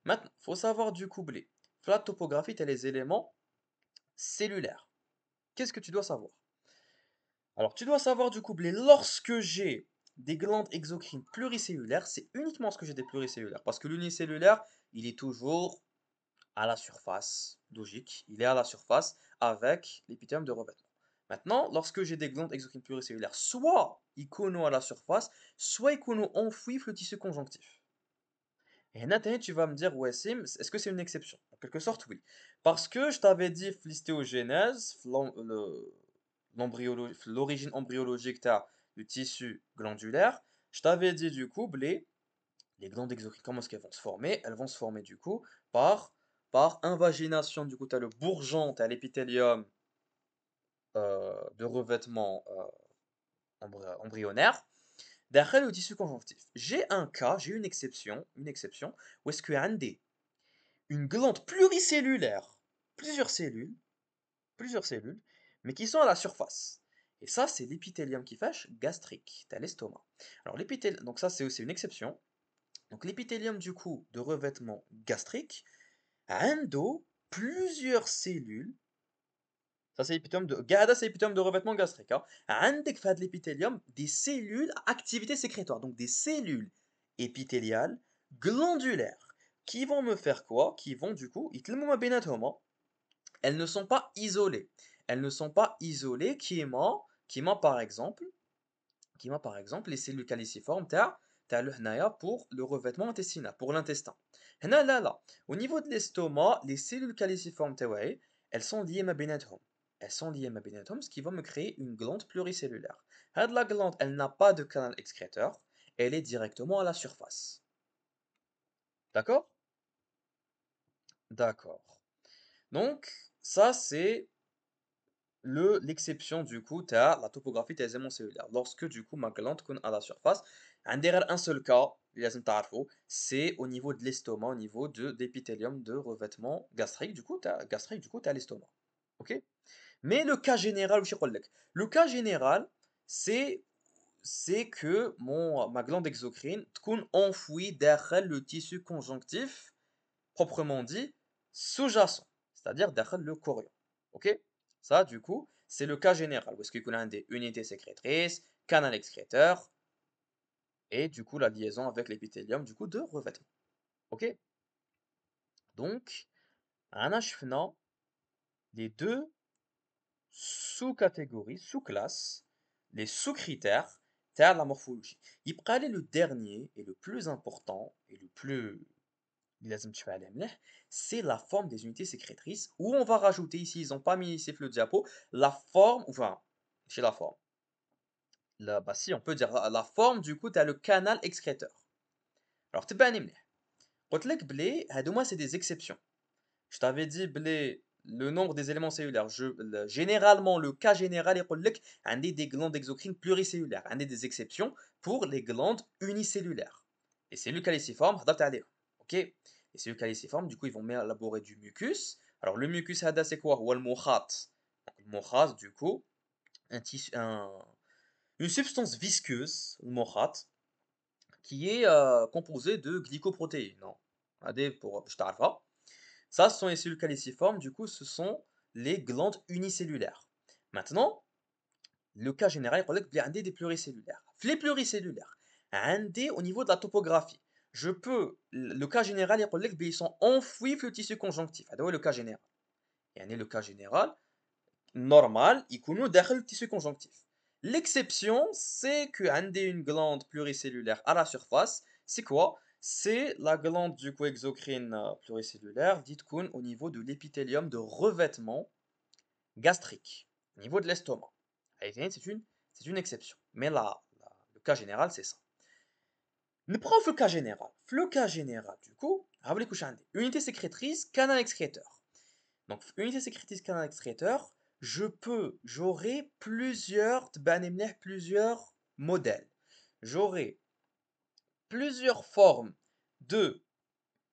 Maintenant, il faut savoir du couplet. La topographie, tu as les éléments cellulaires. Qu'est-ce que tu dois savoir? Alors, tu dois savoir du couplet, lorsque j'ai des glandes exocrines pluricellulaires, c'est uniquement ce que j'ai des pluricellulaires. Parce que l'unicellulaire, il est toujours à la surface, logique, il est à la surface avec l'épithélium de revêtement. Maintenant, lorsque j'ai des glandes exocrines pluricellulaires, soit icono à la surface, soit icono enfouis le tissu conjonctif. Et là, tu vas me dire, ouais, Sim, est-ce que c'est une exception? En quelque sorte, oui. Parce que je t'avais dit, l'hystéogenèse, l'origine embryologique du tissu glandulaire, je t'avais dit du coup, les glandes exocrines, comment est-ce qu'elles vont se former? Elles vont se former du coup par, par invagination. Du coup, tu as le bourgeon, tu as l'épithélium de revêtement embryonnaire. Derrière le tissu conjonctif. J'ai un cas, j'ai une exception, où est-ce qu'il y a une glande pluricellulaire, plusieurs cellules, plusieurs cellules, mais qui sont à la surface. Et ça, c'est l'épithélium qui fâche gastrique, t'as l'estomac. Alors l'épithélium, donc ça c'est aussi une exception. Donc l'épithélium du coup de revêtement gastrique a plusieurs cellules. Ça c'est l'épithélium de GADA, c'est l'épithélium de revêtement gastrique. Hein. عندك في هذا l'épithélium des cellules à activité sécrétoire, donc des cellules épithéliales glandulaires qui vont me faire quoi? Qui vont du coup يتلموا ما بيناتهم. Elles ne sont pas isolées. Elles ne sont pas isolées qui m'a par exemple les cellules caliciformes t'as le hnaya pour le revêtement intestinal, pour l'intestin. هنا là. Au niveau de l'estomac, les cellules caliciformes تاوعي, elles sont liées ma بيناتهم. Elles sont liées ma بيناتهم, ce qui va me créer une glande pluricellulaire. La glande, elle n'a pas de canal excréteur, elle est directement à la surface. D'accord? D'accord. Donc, ça c'est l'exception du coup, tu as la topographie des éléments cellulaires. Lorsque du coup ma glande est à la surface, un seul cas, c'est au niveau de l'estomac, au niveau de l'épithélium de revêtement gastrique. Du coup, tu as l'estomac. Ok? Mais le cas général, le cas général, c'est c'est que ma glande exocrine est enfouie derrière le tissu conjonctif, proprement dit, sous-jacent, c'est-à-dire derrière le chorion. Ok? Ça, du coup, c'est le cas général, où est-ce qu'il y a des unités sécrétrices, canal excréteur, et du coup la liaison avec l'épithélium, du coup, de revêtement. Ok? Donc, on a شفنا les deux sous-catégories, sous-classes, les sous-critères de la morphologie. Il aller le dernier et le plus important et le plus لازم تشوف عليه مليح, c'est la forme des unités sécrétrices où on va rajouter ici, ils n'ont pas mis ici le diapo, la forme, enfin, c'est la forme. Là, bah si, on peut dire la forme, du coup, tu as le canal excréteur. Alors, تبعني مليح. قلت لك بلي هادوما c'est des exceptions. Je t'avais dit بلي le nombre des éléments cellulaires, généralement, le cas général يقول لك عندي des glandes exocrines pluricellulaires, عندي des exceptions pour les glandes unicellulaires. Les cellules caliciformes, هضرت عليهم. OK? Les cellules caliciformes, du coup, ils vont élaborer du mucus. Alors, le mucus, c'est quoi? هو المخاط. Le mokhat, du coup, une substance visqueuse, le mokhat, qui est composée de glycoprotéines. Non. Pour je t'arrête. Ça, ce sont les cellules caliciformes, du coup, ce sont les glandes unicellulaires. Maintenant, le cas général, il y a des pluricellulaires. Les pluricellulaires, au niveau de la topographie, le cas général, ils sont enfouis dans le tissu conjonctif. C'est le cas général. Le cas général, normal, ils sont dans le tissu conjonctif. L'exception, c'est que une glande pluricellulaire à la surface, c'est quoi? C'est la glande du coup exocrine pluricellulaire, dite qu'on au niveau de l'épithélium de revêtement gastrique, au niveau de l'estomac. C'est une exception. Mais là, le cas général, c'est ça. Ne prend le cas général. Le cas général, du coup, unité sécrétrice, canal excréteur. Donc, unité sécrétrice, canal excréteur, j'aurai plusieurs modèles. J'aurai plusieurs formes de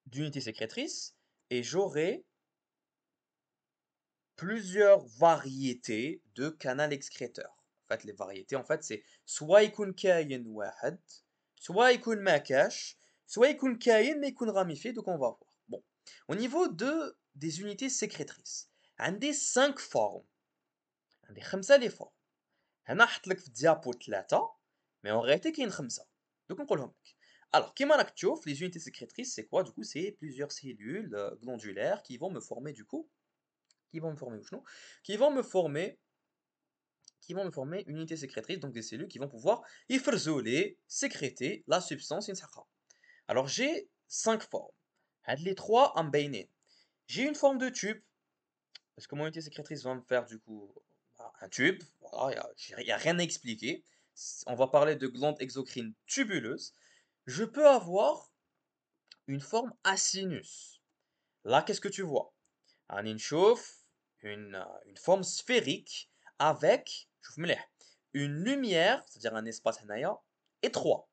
d'unité sécrétrice et j'aurai plusieurs variétés de canal excréteur. En fait, les variétés, c'est soit يكون كاين واحد, soit يكون ما كاش, soit يكون كاين mais يكون ramifié, donc on va voir. Bon, au niveau des unités sécrétrices, عندي 5 formes. عندي 5 les formes. هنا حط لك في الديابو 3 mais en réalité كاين 5. Donc نقولهم لك. Alors, كيما راك تشوف, les unités sécrétrices, c'est quoi? Du coup, c'est plusieurs cellules glandulaires qui vont me former du coup qui vont me former ou qui vont me former une unité sécrétrice, donc des cellules qui vont pouvoir يفرزولي, sécréter la substance ينسحقها. Alors j'ai 5 formes. هاد les 3 مبينين. J'ai une forme de tube, parce que mon unité sécrétrice va me faire du coup un tube, voilà, il n'y a rien à expliquer. On va parler de glande exocrine tubuleuse. Je peux avoir une forme asinus. Là, qu'est-ce que tu vois? Un chauffe une forme sphérique avec une lumière, c'est-à-dire un espace étroit.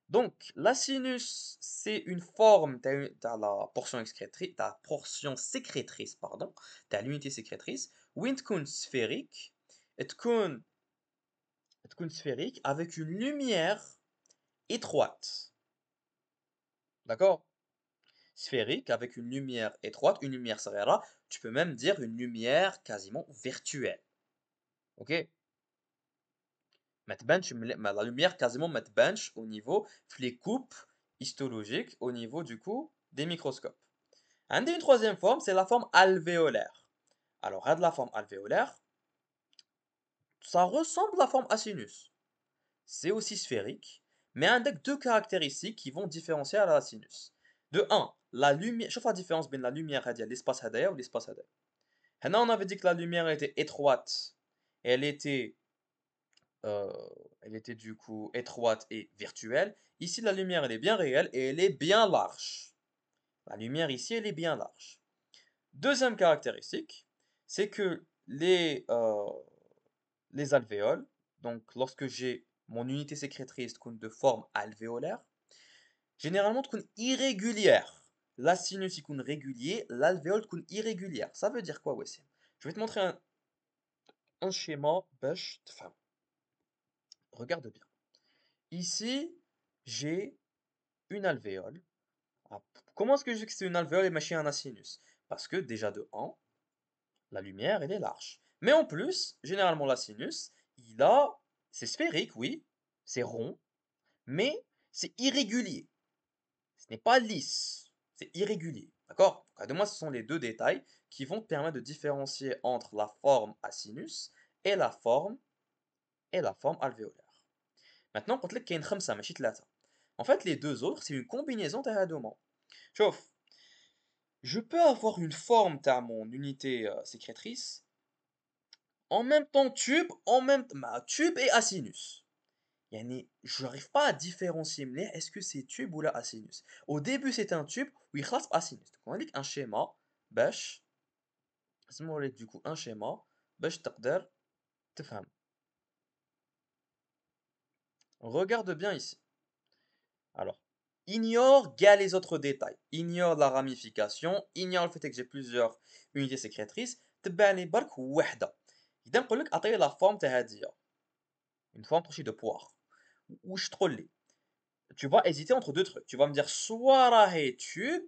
Donc, la sinus, c'est une forme, tu as la portion excrétrice, ta portion sécrétrice, pardon, tu as l'unité sécrétrice, où تكون sphérique, et تكون sphérique avec une lumière étroite. D'accord? Sphérique avec une lumière étroite, une lumière صغيرة, tu peux même dire une lumière quasiment virtuelle. Ok? La lumière quasiment ما تبانش au niveau les coupes histologiques au niveau du coup des microscopes. Une troisième forme, c'est la forme alvéolaire. Alors, la forme alvéolaire, ça ressemble à la forme asinus. C'est aussi sphérique, mais avec deux caractéristiques qui vont différencier à la sinus. De un, la lumière, je fais la différence entre la lumière et l'espace hadaya ou l'espace hadaya. On avait dit que la lumière était étroite, elle était, euh, elle était du coup étroite et virtuelle. Ici, la lumière, elle est bien réelle et elle est bien large. La lumière ici, elle est bien large. Deuxième caractéristique, c'est que les alvéoles, donc lorsque j'ai mon unité sécrétrice de forme alvéolaire, généralement irrégulière. La sinus est régulier, l'alvéole est irrégulière. Ça veut dire quoi, Wessim? Je vais te montrer un schéma, regarde bien. Ici, j'ai une alvéole. Ah, comment est-ce que je dis que c'est une alvéole et machin un sinus? Parce que déjà de 1, la lumière, elle est large. Mais en plus, généralement, la sinus, c'est sphérique, oui, c'est rond, mais c'est irrégulier. Ce n'est pas lisse, c'est irrégulier. D'accord? Donc, de moi, ce sont les deux détails qui vont te permettre de différencier entre la forme à sinus et la forme alvéolaire. Maintenant, quand il y a une خمسة ماشي ثلاثة. En fait, les deux autres, c'est une combinaison de هادوما. Chauffe. Je peux avoir une forme à mon unité sécrétrice en même temps tube, tube et asinus. Je n'arrive pas à différencier est-ce que c'est tube ou la asinus. Au début, c'est un tube, ou il reste asinus. Donc, on a dit un schéma, باش du coup un schéma باش تقدر تفهم. Regarde bien ici. Alors, ignore les autres détails. Ignore la ramification, ignore le fait que j'ai plusieurs unités sécrétrices. تبع لي برك وحده. إذا نقول لك أعطي la forme تاع هادية. Une forme de poire. واش تقول لي? Tu vas hésiter entre deux trucs. Tu vas me dire soit راهي tube,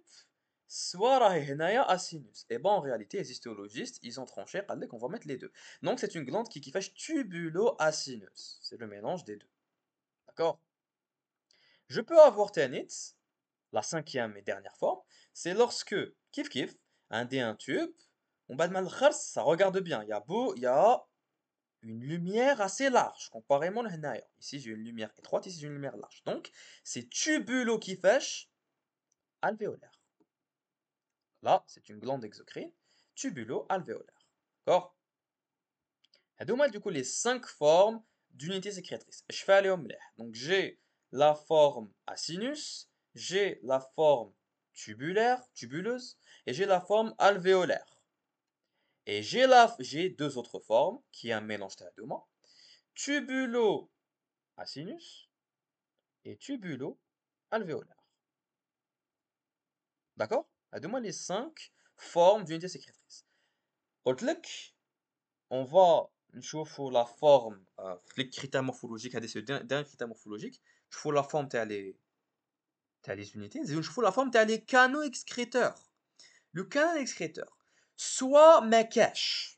soit راهي هنايا asinus. Et ben en réalité, les histologistes, ils ont tranché, قال لك on va mettre les deux. Donc c'est une glande qui fait tubulo-asinus. C'est le mélange des deux. D'accord? Je peux avoir tanit, la cinquième et dernière forme, c'est lorsque, kif kif, un dé un tube, on bat mal ça regarde bien, il y a une lumière assez large, comparément à l'henaya. Ici j'ai une lumière étroite, ici j'ai une lumière large. Donc c'est tubulo qui fèche alvéolaire. Là, c'est une glande exocrine, tubulo-alvéolaire. D'accord? هادوما du coup les cinq formes d'unité sécrétrice. Je fais aller au mleh. Donc j'ai la forme asinus, j'ai la forme tubulaire, tubuleuse, et j'ai la forme alvéolaire. Et j'ai deux autres formes, qui est un mélange d'hadoma, tubulo-asinus et tubulo-alvéolaire. D'accord? Hادوما les cinq formes d'unité sécrétrice. قلت لك on va نشوفوا la forme في les critères morphologiques هذا c'est dernier critère morphologique نشوفوا la forme تاع les unités نزيدو نشوفوا la forme تاع les canaux excréteurs. Le canal excréteur soit ما كاش.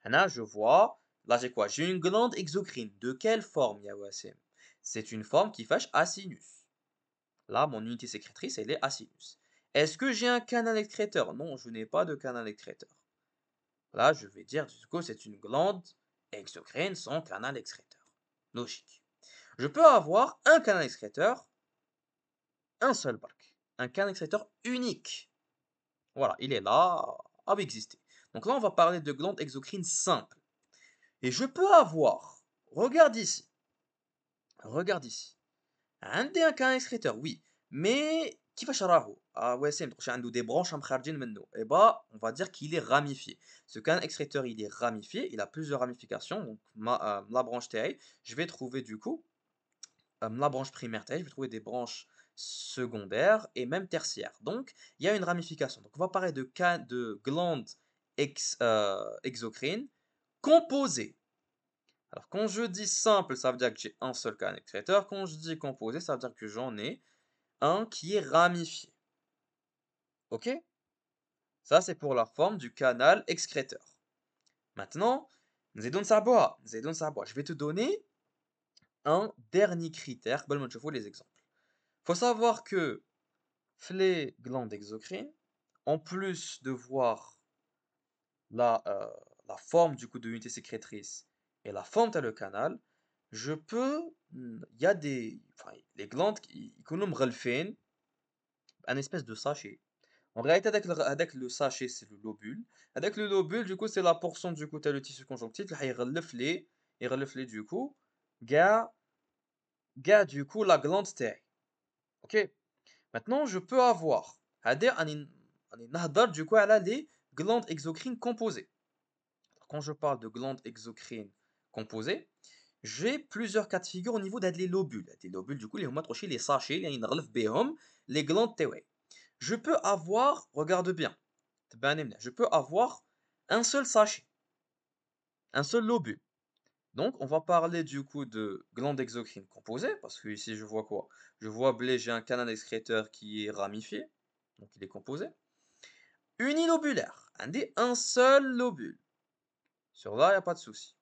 هنا je vois là j'ai quoi? J'ai une glande exocrine. De quelle forme يا واسم? C'est une forme qui fâche asinus. Là mon unité sécrétrice elle est asinus. Est-ce que j'ai un canal excréteur? Non, je n'ai pas de canal excréteur. Là, je vais dire, du coup, c'est une glande exocrine sans canal excréteur. Logique. Je peux avoir un canal excréteur, un seul barque. Un canal excréteur unique. Voilà, il est là, à exister. Donc là, on va parler de glande exocrine simple. Et je peux avoir, regarde ici, regarde ici. عندي un canal excréteur, oui. Mais كيفاش راهو؟ وسيم تقولش عنده des branches مخرجين منه. Eh bah, on va dire qu'il est ramifié. Ce canal excréteur, il est ramifié, il a plusieurs ramifications. Donc la branche TI, je vais trouver du coup la branche primaire TI, je vais trouver des branches secondaires et même tertiaires. Donc il y a une ramification. Donc on va parler de glandes exocrines composées. Alors, quand je dis simple, ça veut dire que j'ai un seul canal excréteur. Quand je dis composé, ça veut dire que j'en ai un qui est ramifié. Ok? Ça, c'est pour la forme du canal excréteur. Maintenant, Nzedon Saboa. Je vais te donner un dernier critère. Je vous les exemples. Faut savoir que les glandes exocrines, en plus de voir la, euh, la forme du coup de l'unité sécrétrice et la forme de le canal, je peux, il y a enfin, les glandes qui nous مغلفين un espèce de sachet. En réalité, avec le sachet, c'est le lobule. Avec le lobule, du coup, c'est la portion du coup, t'as le tissu conjonctif, là, il relève les du coup, gars, du coup, la glande taille. Ok? Maintenant, je peux avoir, du coup, elle a les glandes exocrines composées. Quand je parle de glandes exocrines composées, j'ai plusieurs cas de figure au niveau des lobules. Les lobules, du coup, les sachets, les glandes TW. Je peux avoir, regarde bien, je peux avoir un seul sachet, un seul lobule. Donc, on va parler du coup de glande exocrine composée, parce que ici je vois quoi? Je vois blé, j'ai un canal excréteur qui est ramifié, donc il est composé. Unilobulaire, un seul lobule. Sur là, il n'y a pas de souci.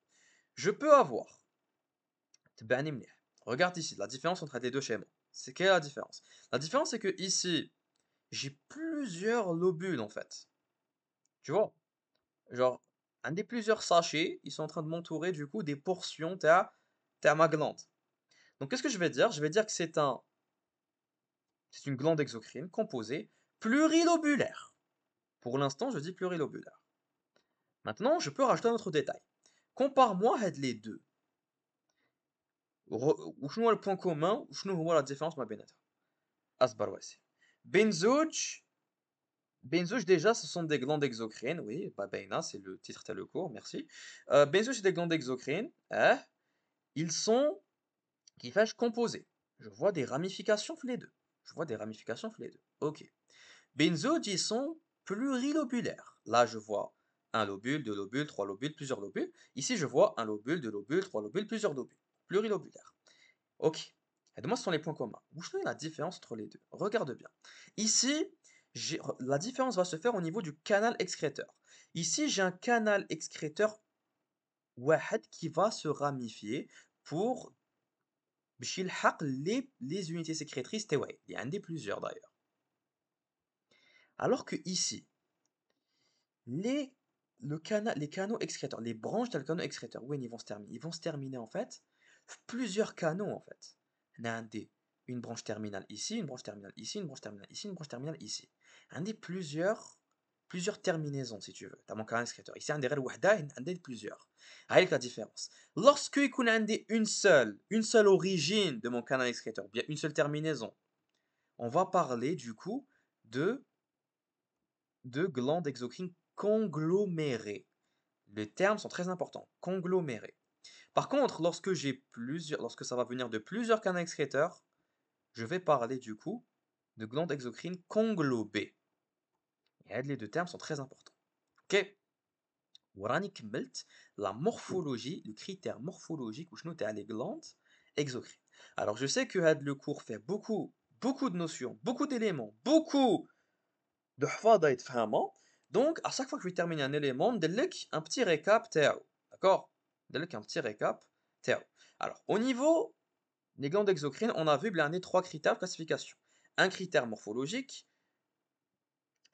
Je peux avoir, regarde ici, la différence entre les deux schémas. C'est quelle est la différence? La différence, c'est que ici, j'ai plusieurs lobules en fait. Tu vois? Genre, un des plusieurs sachets, ils sont en train de m'entourer du coup des portions t'as ma glande. Donc qu'est-ce que je vais dire? Je vais dire que c'est une glande exocrine composée plurilobulaire. Pour l'instant, je dis plurilobulaire. Maintenant, je peux rajouter un autre détail. Compare-moi les deux. Où est le point commun? Où est la différence ma بيناتها? أصبر واسي. Benzouj, déjà, ce sont des glandes exocrines, oui, bah, Beina, c'est le titre de le cours, merci. Benzouj, c'est des glandes exocrines, hein, ils sont, qui fâchent composés. Je vois des ramifications les deux. Je vois des ramifications les deux. Ok. Benzouj, ils sont plurilobulaires. Là, je vois un lobule, deux lobules, trois lobules, plusieurs lobules. Ici, je vois un lobule, deux lobules, trois lobules, plusieurs lobules. Plurilobulaires. Ok. Et moi, ce sont les points communs. Où est la différence entre les deux? Regarde bien. Ici, La différence va se faire au niveau du canal excréteur. Ici, j'ai un canal excréteur واحد qui va se ramifier pour باش يلحق les unités sécrétrices تاوعي اللي عندي plusieurs d'ailleurs. Alors que ici, les les canaux excréteurs, les branches dans le canal excréteur, où ils vont se terminer? Ils vont se terminer en fait plusieurs canaux en fait. On a une branche terminale ici, une branche terminale ici, une branche terminale ici, une branche terminale ici. On a plusieurs terminaisons si tu veux. Dans mon canal excréteur. Ici, on a plusieurs. Avec la différence. Lorsque il y a une seule origine de mon canal excréteur, bien une seule terminaison, on va parler du coup de glandes exocrines conglomérées. Les termes sont très importants. Conglomérées. Par contre, lorsque ça va venir de plusieurs canaux excréteurs, je vais parler du coup de glandes exocrines conglobées. Et les deux termes sont très importants. Ok? وراني كملت la morphologie, le critère morphologique وشنو تاع les glandes exocrines. Alors je sais que le cours fait beaucoup de notions, beaucoup d'éléments, beaucoup de حفاظة يتفهموا. Donc à chaque fois que je vais terminer un élément, ندير un petit récap تاعو. D'accord? ندير un petit récap تاعو. Alors au niveau des glandes exocrines, on a vu qu'il y a trois critères de classification. Un critère morphologique,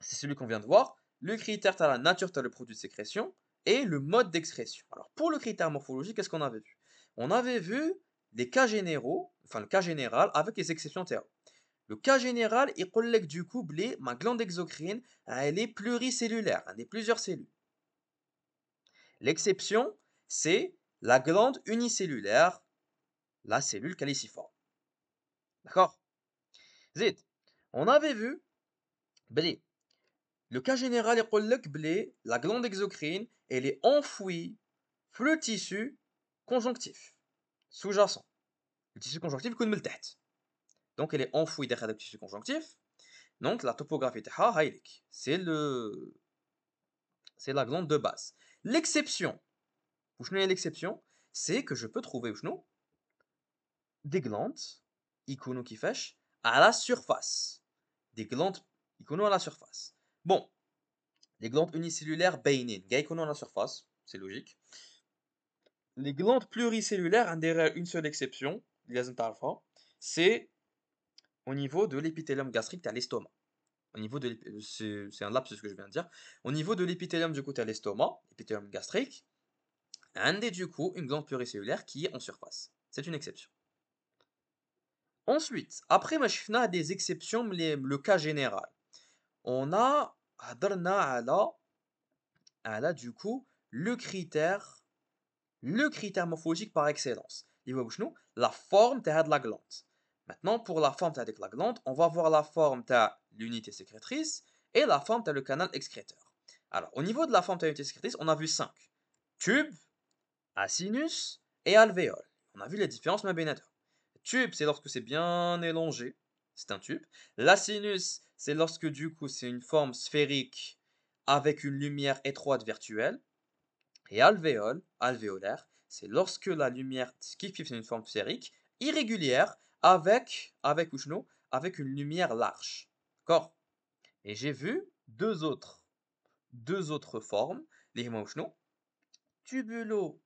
c'est celui qu'on vient de voir. Le critère de la nature de le produit de sécrétion et le mode d'excrétion. Alors pour le critère morphologique, qu'est-ce qu'on avait vu? On avait vu des cas généraux, enfin le cas général avec les exceptions théoriques. Le cas général, il collecte du coup ma glande exocrine, elle est pluricellulaire, elle a plusieurs cellules. L'exception, c'est la glande unicellulaire, la cellule caliciforme. D'accord? Zid, on avait vu, blé. Le cas général est que la glande exocrine, elle est enfouie sous le tissu conjonctif, sous-jacent. Le tissu conjonctif est من تحت. Donc elle est enfouie derrière le tissu conjonctif. Donc la topographie c'est la glande de base. L'exception, l'exception, c'est que je peux trouver des glandes icono-kifesh à la surface. Des glandes icono à la surface. Bon, les glandes unicellulaires bainin, icono à la surface, c'est logique. Les glandes pluricellulaires, hein, derrière une seule exception, c'est au niveau de l'épithélium gastrique à l'estomac. Au niveau de c'est un lapsus que je viens de dire. Au niveau de l'épithélium du côté à l'estomac, épithélium gastrique, un et du coup une glande pluricellulaire qui est en surface. C'est une exception. Ensuite, après a des exceptions, le cas général. On a du coup le critère morphologique par excellence. La forme de la glande. Maintenant, pour la forme de la glande, on va voir la forme de l'unité sécrétrice et la forme de le canal excréteur. Alors, au niveau de la forme de l'unité sécrétrice, on a vu 5. Tube, acinus et alvéole. On a vu les différences mabénateurs. Tube, c'est lorsque c'est bien élongé, c'est un tube. L'acinus, c'est lorsque du coup c'est une forme sphérique avec une lumière étroite virtuelle. Et alvéole, alvéolaire, c'est lorsque la lumière qui c'est une forme sphérique, irrégulière, avec une lumière large. D'accord? Et j'ai vu deux autres formes, les tubulo,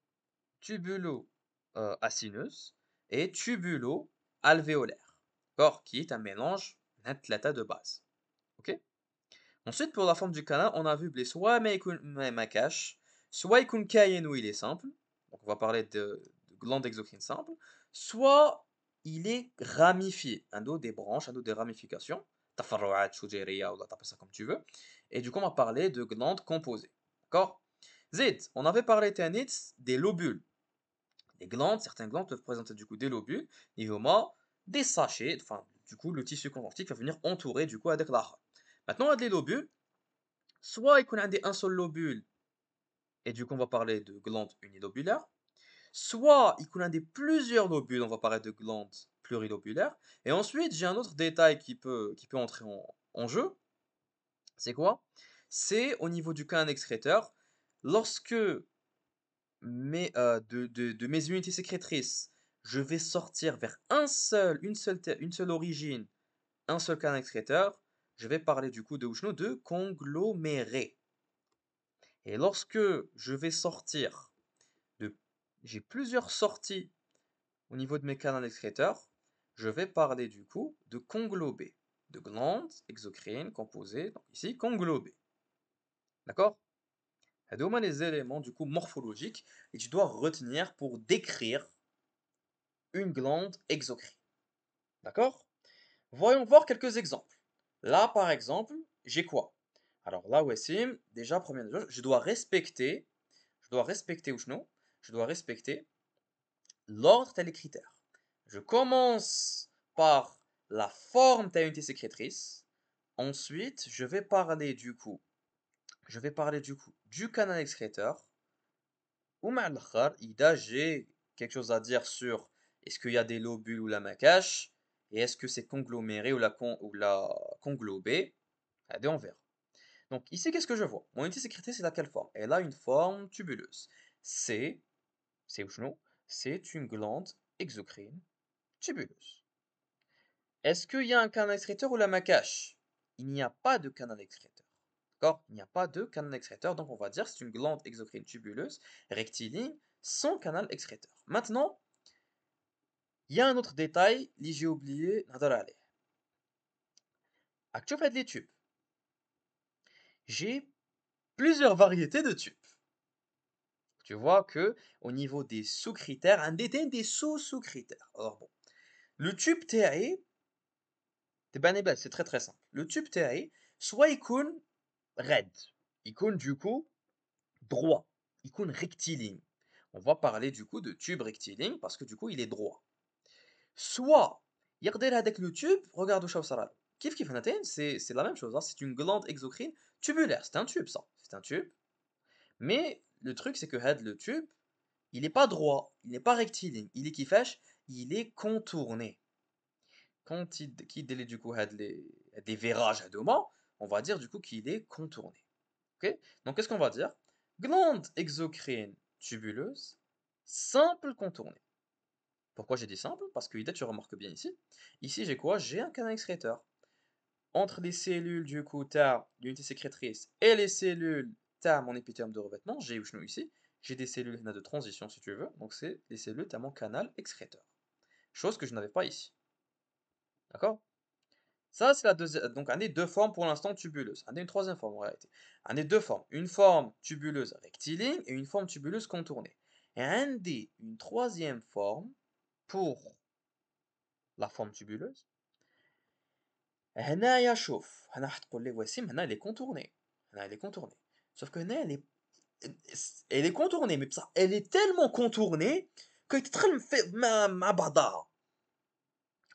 tubulo acinus et tubulo alvéolaire. D'accord? Qui est un mélange d'état de base. Ok? Ensuite, pour la forme du canal, on a vu soit ma cache, soit يكون كاين où il est simple, donc on va parler de glande exocrine simple, soit il est ramifié, un dos des branches, un dos des ramifications, tafarruat, شجيرية, ou t'appelles ça comme tu veux, et du coup on va parler de glandes composées, d'accord? Zid, on avait parlé tanit des lobules. Les glandes, certaines glandes peuvent présenter du coup des lobules, et des sachets, enfin du coup le tissu conjonctif va venir entourer du coup avec la. Maintenant on a des lobules, soit il y a un seul lobule, et du coup on va parler de glandes unilobulaires, soit il y a plusieurs lobules, on va parler de glandes plurilobulaires, et ensuite j'ai un autre détail qui peut entrer en jeu, c'est quoi? C'est au niveau du canal excréteur, lorsque de mes unités sécrétrices, je vais sortir vers une seule origine, un seul canal excréteur, je vais parler du coup de وشنو de congloméré. Et lorsque je vais sortir de j'ai plusieurs sorties au niveau de mes canaux excréteurs, je vais parler du coup de conglobé, de glandes exocrines composées, donc ici conglobées. D'accord? هادو هما les éléments du coup morphologiques et tu dois retenir pour décrire une glande exocrine. D'accord? Voyons voir quelques exemples. Là, par exemple, j'ai quoi? Alors là, Wassim, déjà, première chose, je dois respecter وشنو? Je dois respecter l'ordre des critères. Je commence par la forme de l'unité sécrétrice. Ensuite, je vais parler du coup du canal excréteur. Ou مع الآخر, إذا j'ai quelque chose à dire sur est-ce qu'il y a des lobules ou la macache, et est-ce que c'est congloméré ou la conglobé, allez, on verra. Donc ici, qu'est-ce que je vois? Mon unité sécrétrice, c'est à quelle forme? Elle a une forme tubuleuse. C'est وشنو? C'est une glande exocrine tubuleuse. Est-ce qu'il y a un canal excréteur ou la macache? Il n'y a pas de canal excréteur. D'accord? Il n'y a pas de canal excréteur, donc on va dire que c'est une glande exocrine tubuleuse, rectiligne, sans canal excréteur. Maintenant, il y a un autre détail que j'ai oublié نهضر عليه. راك تشوف هاد les tubes. J'ai plusieurs variétés de tubes. Tu vois que au niveau des sous-critères, un des sous-sous-critères. Alors bon, le tube TAE, c'est très très simple. Le tube TAE, soit il يكون raide, il يكون du coup droit, il يكون rectiligne. On va parler du coup de tube rectiligne parce que du coup il est droit. Soit يقدر هذاك le tube, regarde واش صرا كيف هنايا c'est la même chose, hein, c'est une glande exocrine tubulaire, c'est un tube ça, c'est un tube. Mais le truc c'est que le tube, il n'est pas droit, il n'est pas rectiligne, il est كيفاش, il est contourné. Quand il délai du coup des virages à deux mains, on va dire du coup qu'il est contourné. Ok? Donc qu'est-ce qu'on va dire? Glande exocrine tubuleuse, simple contournée. Pourquoi j'ai dit simple? Parce que tu remarques bien ici. Ici j'ai quoi? J'ai un canal excréteur. Entre les cellules du coup t'as l'unité sécrétrice et les cellules t'as mon épithélium de revêtement, j'ai ici, j'ai des cellules de transition si tu veux, donc c'est les cellules t'as mon canal excréteur. Chose que je n'avais pas ici. D'accord? Ça, c'est la deuxième. Donc, on est deux formes pour l'instant tubuleuses. On a une troisième forme en réalité. On est deux formes. Une forme tubuleuse rectiligne et une forme tubuleuse contournée. Et on a une troisième forme pour la forme tubuleuse. هنايا شوف هنا حتقول لي وسيم هنا elle est contournée. هنا elle est contournée. Sauf que هنا elle est contournée mais بصح elle est tellement contournée que تدخل مع بعضها.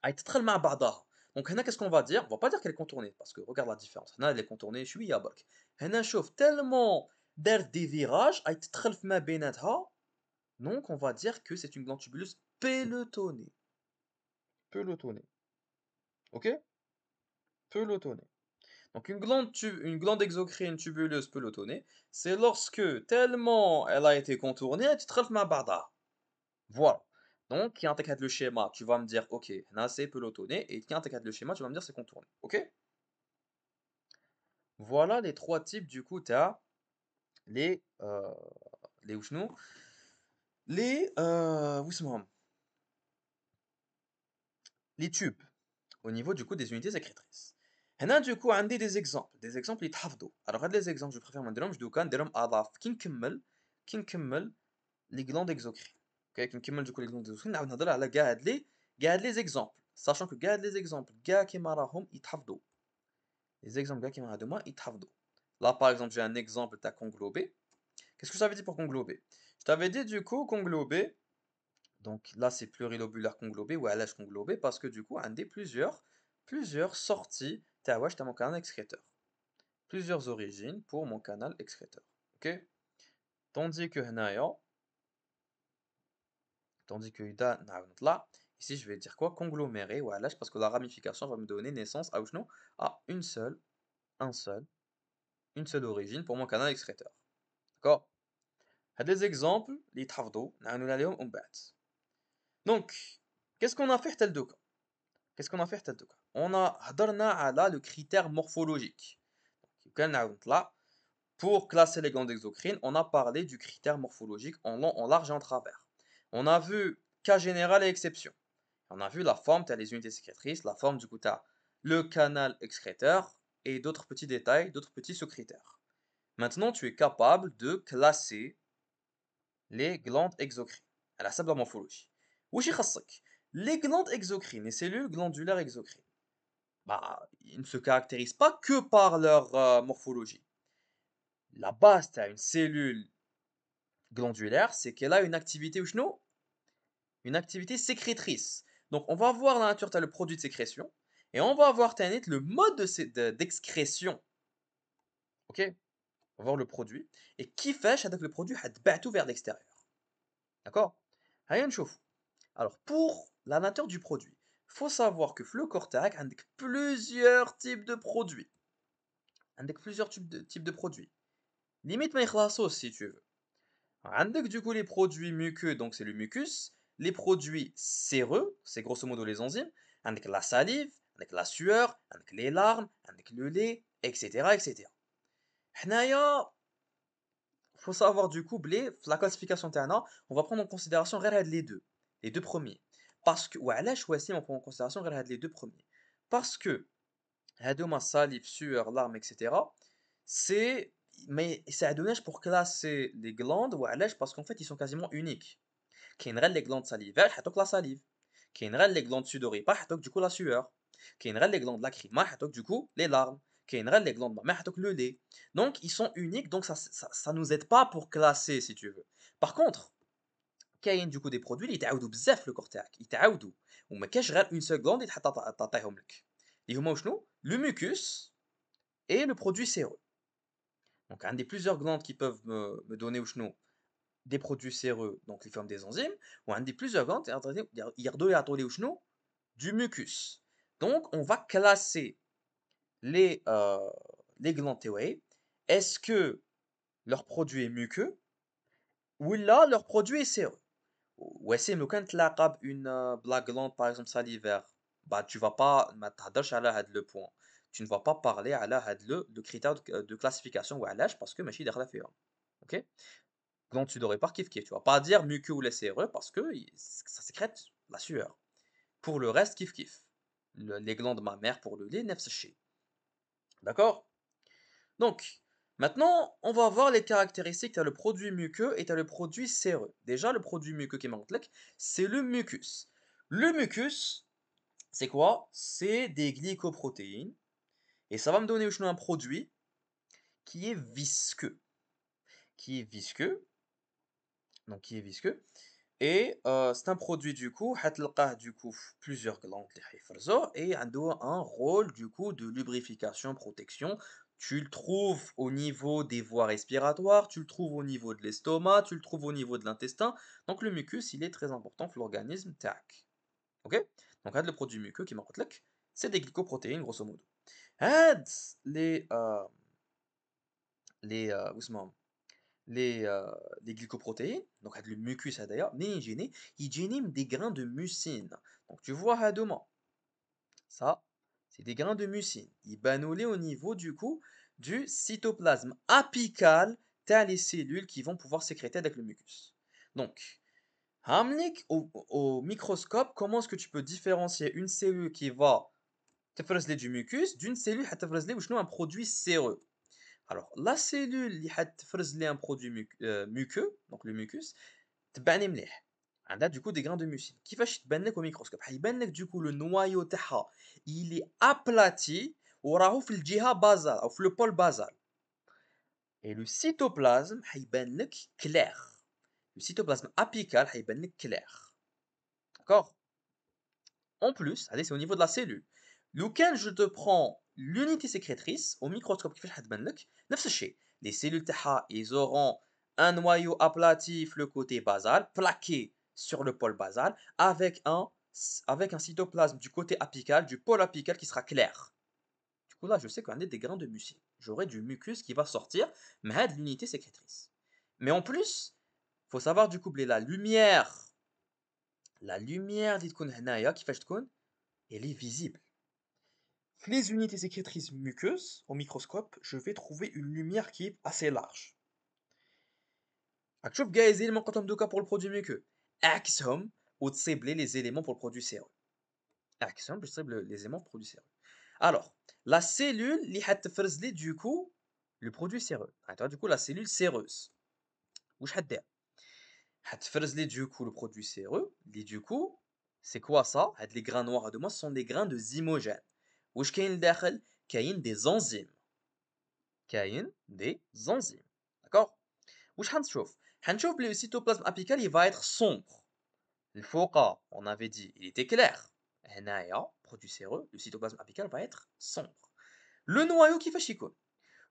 تدخل مع بعضها. Donc هنا qu'est-ce qu'on va dire? On va pas dire qu'elle est contournée parce que regarde la différence. هنا elle est contournée شوية برك. هنا شوف tellement دارت des virages تدخل في ما بيناتها. Donc on va dire que c'est une glande tubuleuse pelotonnée. Pelotonnée. OK? Pelotonnée. Donc une glande exocrine tubuleuse pelotonnée, c'est lorsque tellement elle a été contournée تدخل في ما بعضها. Voilà. Donc, qui intègre le schéma, tu vas me dire, ok, là c'est pelotonné, et qui intègre le schéma, tu vas me dire c'est contourné. Ok? Voilà les trois types, du coup, tu as les, les وشنو les, واسمهم les tubes, au niveau du coup des unités sécrétrices. هنا du coup عندي des exemples يتحفظوا. Alors هاد les exemples je préfère ما نديرهمش دوكا نديرهم اضاف كي نكمل les glandes exocrines. Ok, كي نكمل du coup les glandes exocrines نعاود نهضر على كاع هاد les exemples, sachant que كاع هاد les exemples كاع كيما راهم يتحفظوا. Les exemples كاع كيما هادوما يتحفظوا. Là par exemple j'ai un exemple t'as conglobé. Qu'est-ce que je t'avais dit pour conglobé? Je t'avais dit du coup conglobé. Donc là c'est plurilobulaire conglobé ou LH conglobé parce que du coup on a plusieurs sorties t'as mon canal excréteur. Plusieurs origines pour mon canal excréteur. Ok? Tandis que هنايا tandis que là, ici je vais dire quoi? Congloméré ou LH parce que la ramification va me donner naissance à non, à un seul, une seule origine pour mon canal excréteur. D'accord? هاد les exemples اللي يتحفظوا نعاونوا عليهم ومن بعد. Donc, qu'est-ce qu'on a fait حتى لدوكا؟ qu'est-ce qu'on a fait حتى دوكا on a هضرنا على le critère morphologique كان نعاود نطلع pour classer les glandes exocrines on a parlé du critère morphologique en long en large et en travers on a vu cas général et exception on a vu la forme t'as les unités sécrétrices la forme du coup t'as le canal excréteur et d'autres petits détails d'autres petits sous-critères maintenant tu es capable de classer les glandes exocrines على حسب la morphologie واش يخصك les glandes exocrines les cellules glandulaires exocrines bah, ils ne se caractérisent pas que par leur morphologie. La base d'une cellule glandulaire, c'est qu'elle a une activité ou non? Une activité sécrétrice. Donc, on va voir la nature, tu as le produit de sécrétion, et on va voir le mode d'excrétion. Ok? On va voir le produit, et qui fait avec le produit tout vers l'extérieur. D'accord? Allez, نشوف. Alors, pour la nature du produit, il faut savoir que le cortex a plusieurs types de produits. Avec plusieurs types de produits. Limite ما يخلصوش si tu veux. عندك du coup les produits muqueux, donc c'est le mucus, les produits séreux, c'est grosso modo les enzymes, عندك la salive, عندك la sueur, عندك les larmes, عندك le lait, etc. etc. حنايا faut savoir du coup la classification تاعنا, on va prendre en considération غير هاد les deux premiers. Parce que وعلاش واسم on prend en considération غير هاد les deux premiers. Parce que هادوما salive, sueur, larmes, etc. C'est mais ça a donné pour classer les glandes وعلاش parce qu'en fait ils sont quasiment uniques كاين غير les glandes salivaires حيعطوك la salive كاين غير les glandes sudoripares حيعطوك du coup la sueur كاين غير les glandes lacrymales حيعطوك du coup les larmes كاين غير les glandes mammaires حيعطوك le lait donc ils sont uniques donc ça nous aide pas pour classer si tu veux par contre كاين du coup des produits اللي يتعاودوا بزاف في الكور تاعك يتعاودوا وما كاش غير une seule glande يتحط تعطيهم لك اللي هما وشنو le mucus et le produit séreux. Donc, un des plusieurs glandes qui peuvent me donner des produits séreux, donc les formes des enzymes, ou un des plusieurs glandes, du mucus. Donc, on va classer les glandes TOA. Est-ce que leur produit est muqueux ou là leur produit est séreux? Ouais, c'est mais quand la glande par exemple salivaire, bah tu vas pas ما تهضرش على هذا le point. Tu ne vas pas parler على هذا le critère de classification وعلاش parce que ماشي داخله فيهم. OK? Glande sudoripare kiff kiff. Tu vas pas dire muqueux ou séreux parce que ça sécrète la sueur. Pour le reste kiff kiff. Les glandes mammaires pour le lait نفس الشيء. D'accord? Donc, maintenant, on va voir les caractéristiques. Tu as le produit muqueux et tu as le produit séreux. Déjà, le produit muqueux qui est mantlek, c'est le mucus. Le mucus, c'est quoi? C'est des glycoprotéines. Et ça va me donner un produit qui est visqueux. Qui est visqueux. Donc, qui est visqueux. Et c'est un produit du coup, du coup plusieurs glandes et il a un rôle du coup de lubrification, protection. Tu le trouves au niveau des voies respiratoires, tu le trouves au niveau de l'estomac, tu le trouves au niveau de l'intestin. Donc le mucus, il est très important pour l'organisme. Tac. Ok? Donc le produit muqueux qui m'en c'est des glycoprotéines grosso modo. Had où les glycoprotéines, donc le mucus d'ailleurs, ils génèrent des grains de mucine. Donc tu vois, ça, c'est des grains de mucine. Ils banolent au niveau du coup du cytoplasme apical, t'as les cellules qui vont pouvoir sécréter avec le mucus. Donc, Hamlik, au microscope, comment est-ce que tu peux différencier une cellule qui va te du mucus d'une cellule qui va un produit séreux? Alors, la cellule qui a un produit muqueux, donc le mucus, تبان مليح. عندها du coup des grains de mucine. كيفاش تبان لك au microscope? حيبان لك du coup le noyau تاعها il est aplati وراهو في الجهة basale أو في le pôle basal. Et le cytoplasme حيبان لك clair. Le cytoplasme apical حيبان لك clair. D'accord? En plus, allez, c'est au niveau de la cellule. Lequel je te prends l'unité sécrétrice au microscope كيفاش حتبان لك نفس الشيء. Les cellules تاعها ils auront un noyau aplatif le côté basal plaqué sur le pôle basal avec un cytoplasme du côté apical du pôle apical qui sera clair. Du coup là je sais qu'on a des grains de mucine. J'aurai du mucus qui va sortir mais de l'unité sécrétrice. Mais en plus, faut savoir du coup la lumière اللي تكون هنايا كيفاش تكون elle est visible. Les unités sécrétrices muqueuses, au microscope, je vais trouver une lumière qui est assez large. هتشوف كاع les éléments قلتهم دوكا pour le produit muqueux. عكسهم وتصيب لي les éléments pour le produit séreux. عكسهم باش تصيب les éléments pour le produit séreux. Alors, la cellule اللي حتفرز لي du coup le produit séreux. Du coup la cellule séreuse. واش حدير؟ حتفرز لي du coup le produit séreux اللي du coup c'est quoi ça؟ هاد les grains noirs de moi ce sont des grains de zymogène. واش كاين لداخل؟ كاين des enzymes. كاين des enzymes. D'accord؟ واش حنشوف؟ حنشوف بلي le cytoplasme apical il va être sombre. الفوقة on avait dit il était clair. هنايا produit séreux le cytoplasme apical va être sombre. Le noyau كيفاش يكون؟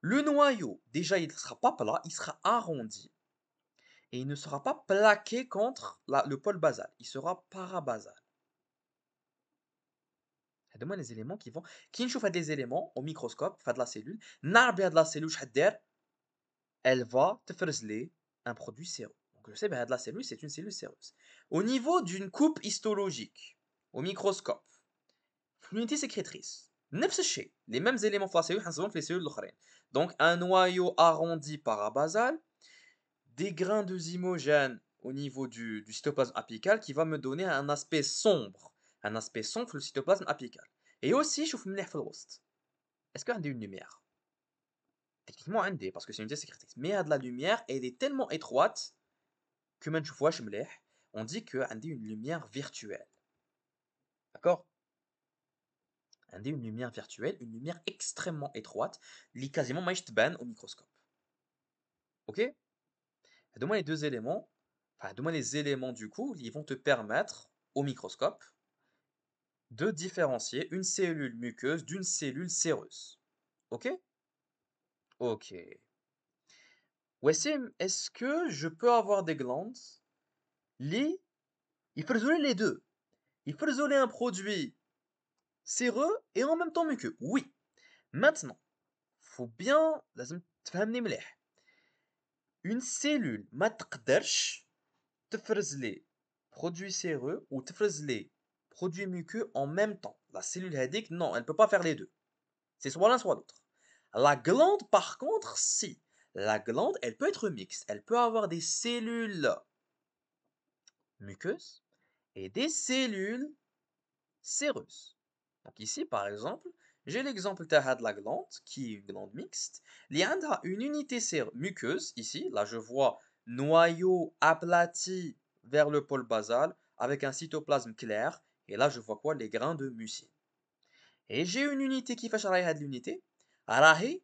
Le noyau déjà il ne sera pas plat, il sera arrondi et il ne sera pas plaqué contre le pôle basal, il sera parabasal. هادوما les éléments qui vont كي نشوف هاد les éléments au microscope في هاد la cellule نعرف بلي هاد la cellule واش حدير elle va تفرز لي un produit séreux. Donc je sais que la cellule c'est une cellule séreuse. Au niveau d'une coupe histologique au microscope, l'unité sécrétrice, نفس الشيء, les mêmes éléments في la cellule حنصيبهم في les cellules الأخرين. Donc un noyau arrondi parabasal, des grains de zymogène au niveau du cytoplasme apical qui va me donner un aspect sombre. Un aspect sombre le cytoplasme apical. Et aussi, je vous في الوسط. Est-ce qu'il y a une lumière? Techniquement, عندي parce que c'est une unité sécrétrice. Mais de la lumière, elle est tellement étroite que ما نشوفوهاش مليح. On dit que عندي une lumière virtuelle. D'accord? عندي une lumière virtuelle, une lumière extrêmement étroite, اللي quasiment ماهيش تبان au microscope. OK? Donne-moi les deux éléments. Enfin, donne-moi les éléments du coup, ils vont te permettre au microscope de différencier une cellule muqueuse d'une cellule séreuse. OK? OK. Wassim, est-ce que je peux avoir des glandes? Il faut isoler les deux. Il faut isoler un produit séreux et en même temps muqueux. Oui. Maintenant, faut bien لازم تفهمني مليح. Une cellule ما تقدرش تفرز لي produit séreux ou تفرز لي produit muqueux en même temps. La cellule هذيك non, elle peut pas faire les deux. C'est soit l'un soit l'autre. La glande par contre, si. La glande, elle peut être mixte. Elle peut avoir des cellules muqueuses et des cellules séreuses. Donc ici, par exemple, j'ai l'exemple de la glande, qui est une glande mixte. Il y a une unité muqueuse, ici, là je vois noyau aplati vers le pôle basal, avec un cytoplasme clair, et là je vois quoi? Les grains de mucine. Et j'ai une unité qui fait l'unité, rahi,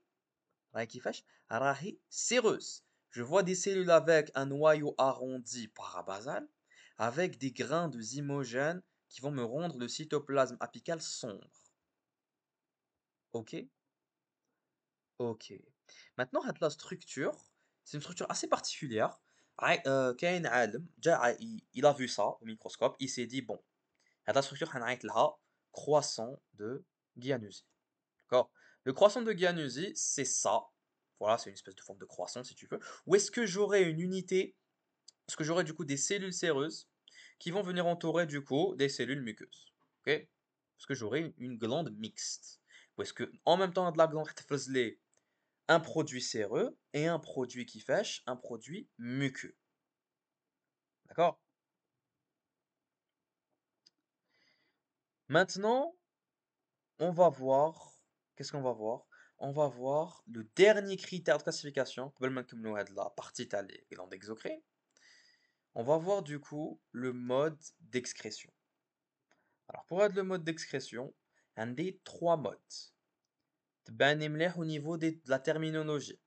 qui fait rahi séreuse. Je vois des cellules avec un noyau arrondi parabasal, avec des grains de zymogène qui vont me rendre le cytoplasme apical sombre. Ok? Ok. Maintenant, la structure, c'est une structure assez particulière. كاين عالم il a vu ça au microscope, il s'est dit bon, la structure هنعيط لها croissant de Giannuzzi. D'accord? Le croissant de Giannuzzi, c'est ça. Voilà, c'est une espèce de forme de croissant si tu veux. Ou est-ce que j'aurai une unité, est-ce que j'aurai du coup des cellules séreuses qui vont venir entourer du coup des cellules muqueuses. Ok? Est-ce que j'aurai une glande mixte? Ou est-ce que en même temps de la glande تفرز un produit séreux et un produit qui fâche, un produit muqueux. D'accord? Maintenant, on va voir. Qu'est-ce qu'on va voir? On va voir le dernier critère de classification. قبل ما نكملوا هاد la partie تاع les glandes exocrines. On va voir du coup le mode d'excrétion. Alors pour être le mode d'excrétion, un des trois modes. تبان مليح au niveau de la terminologie.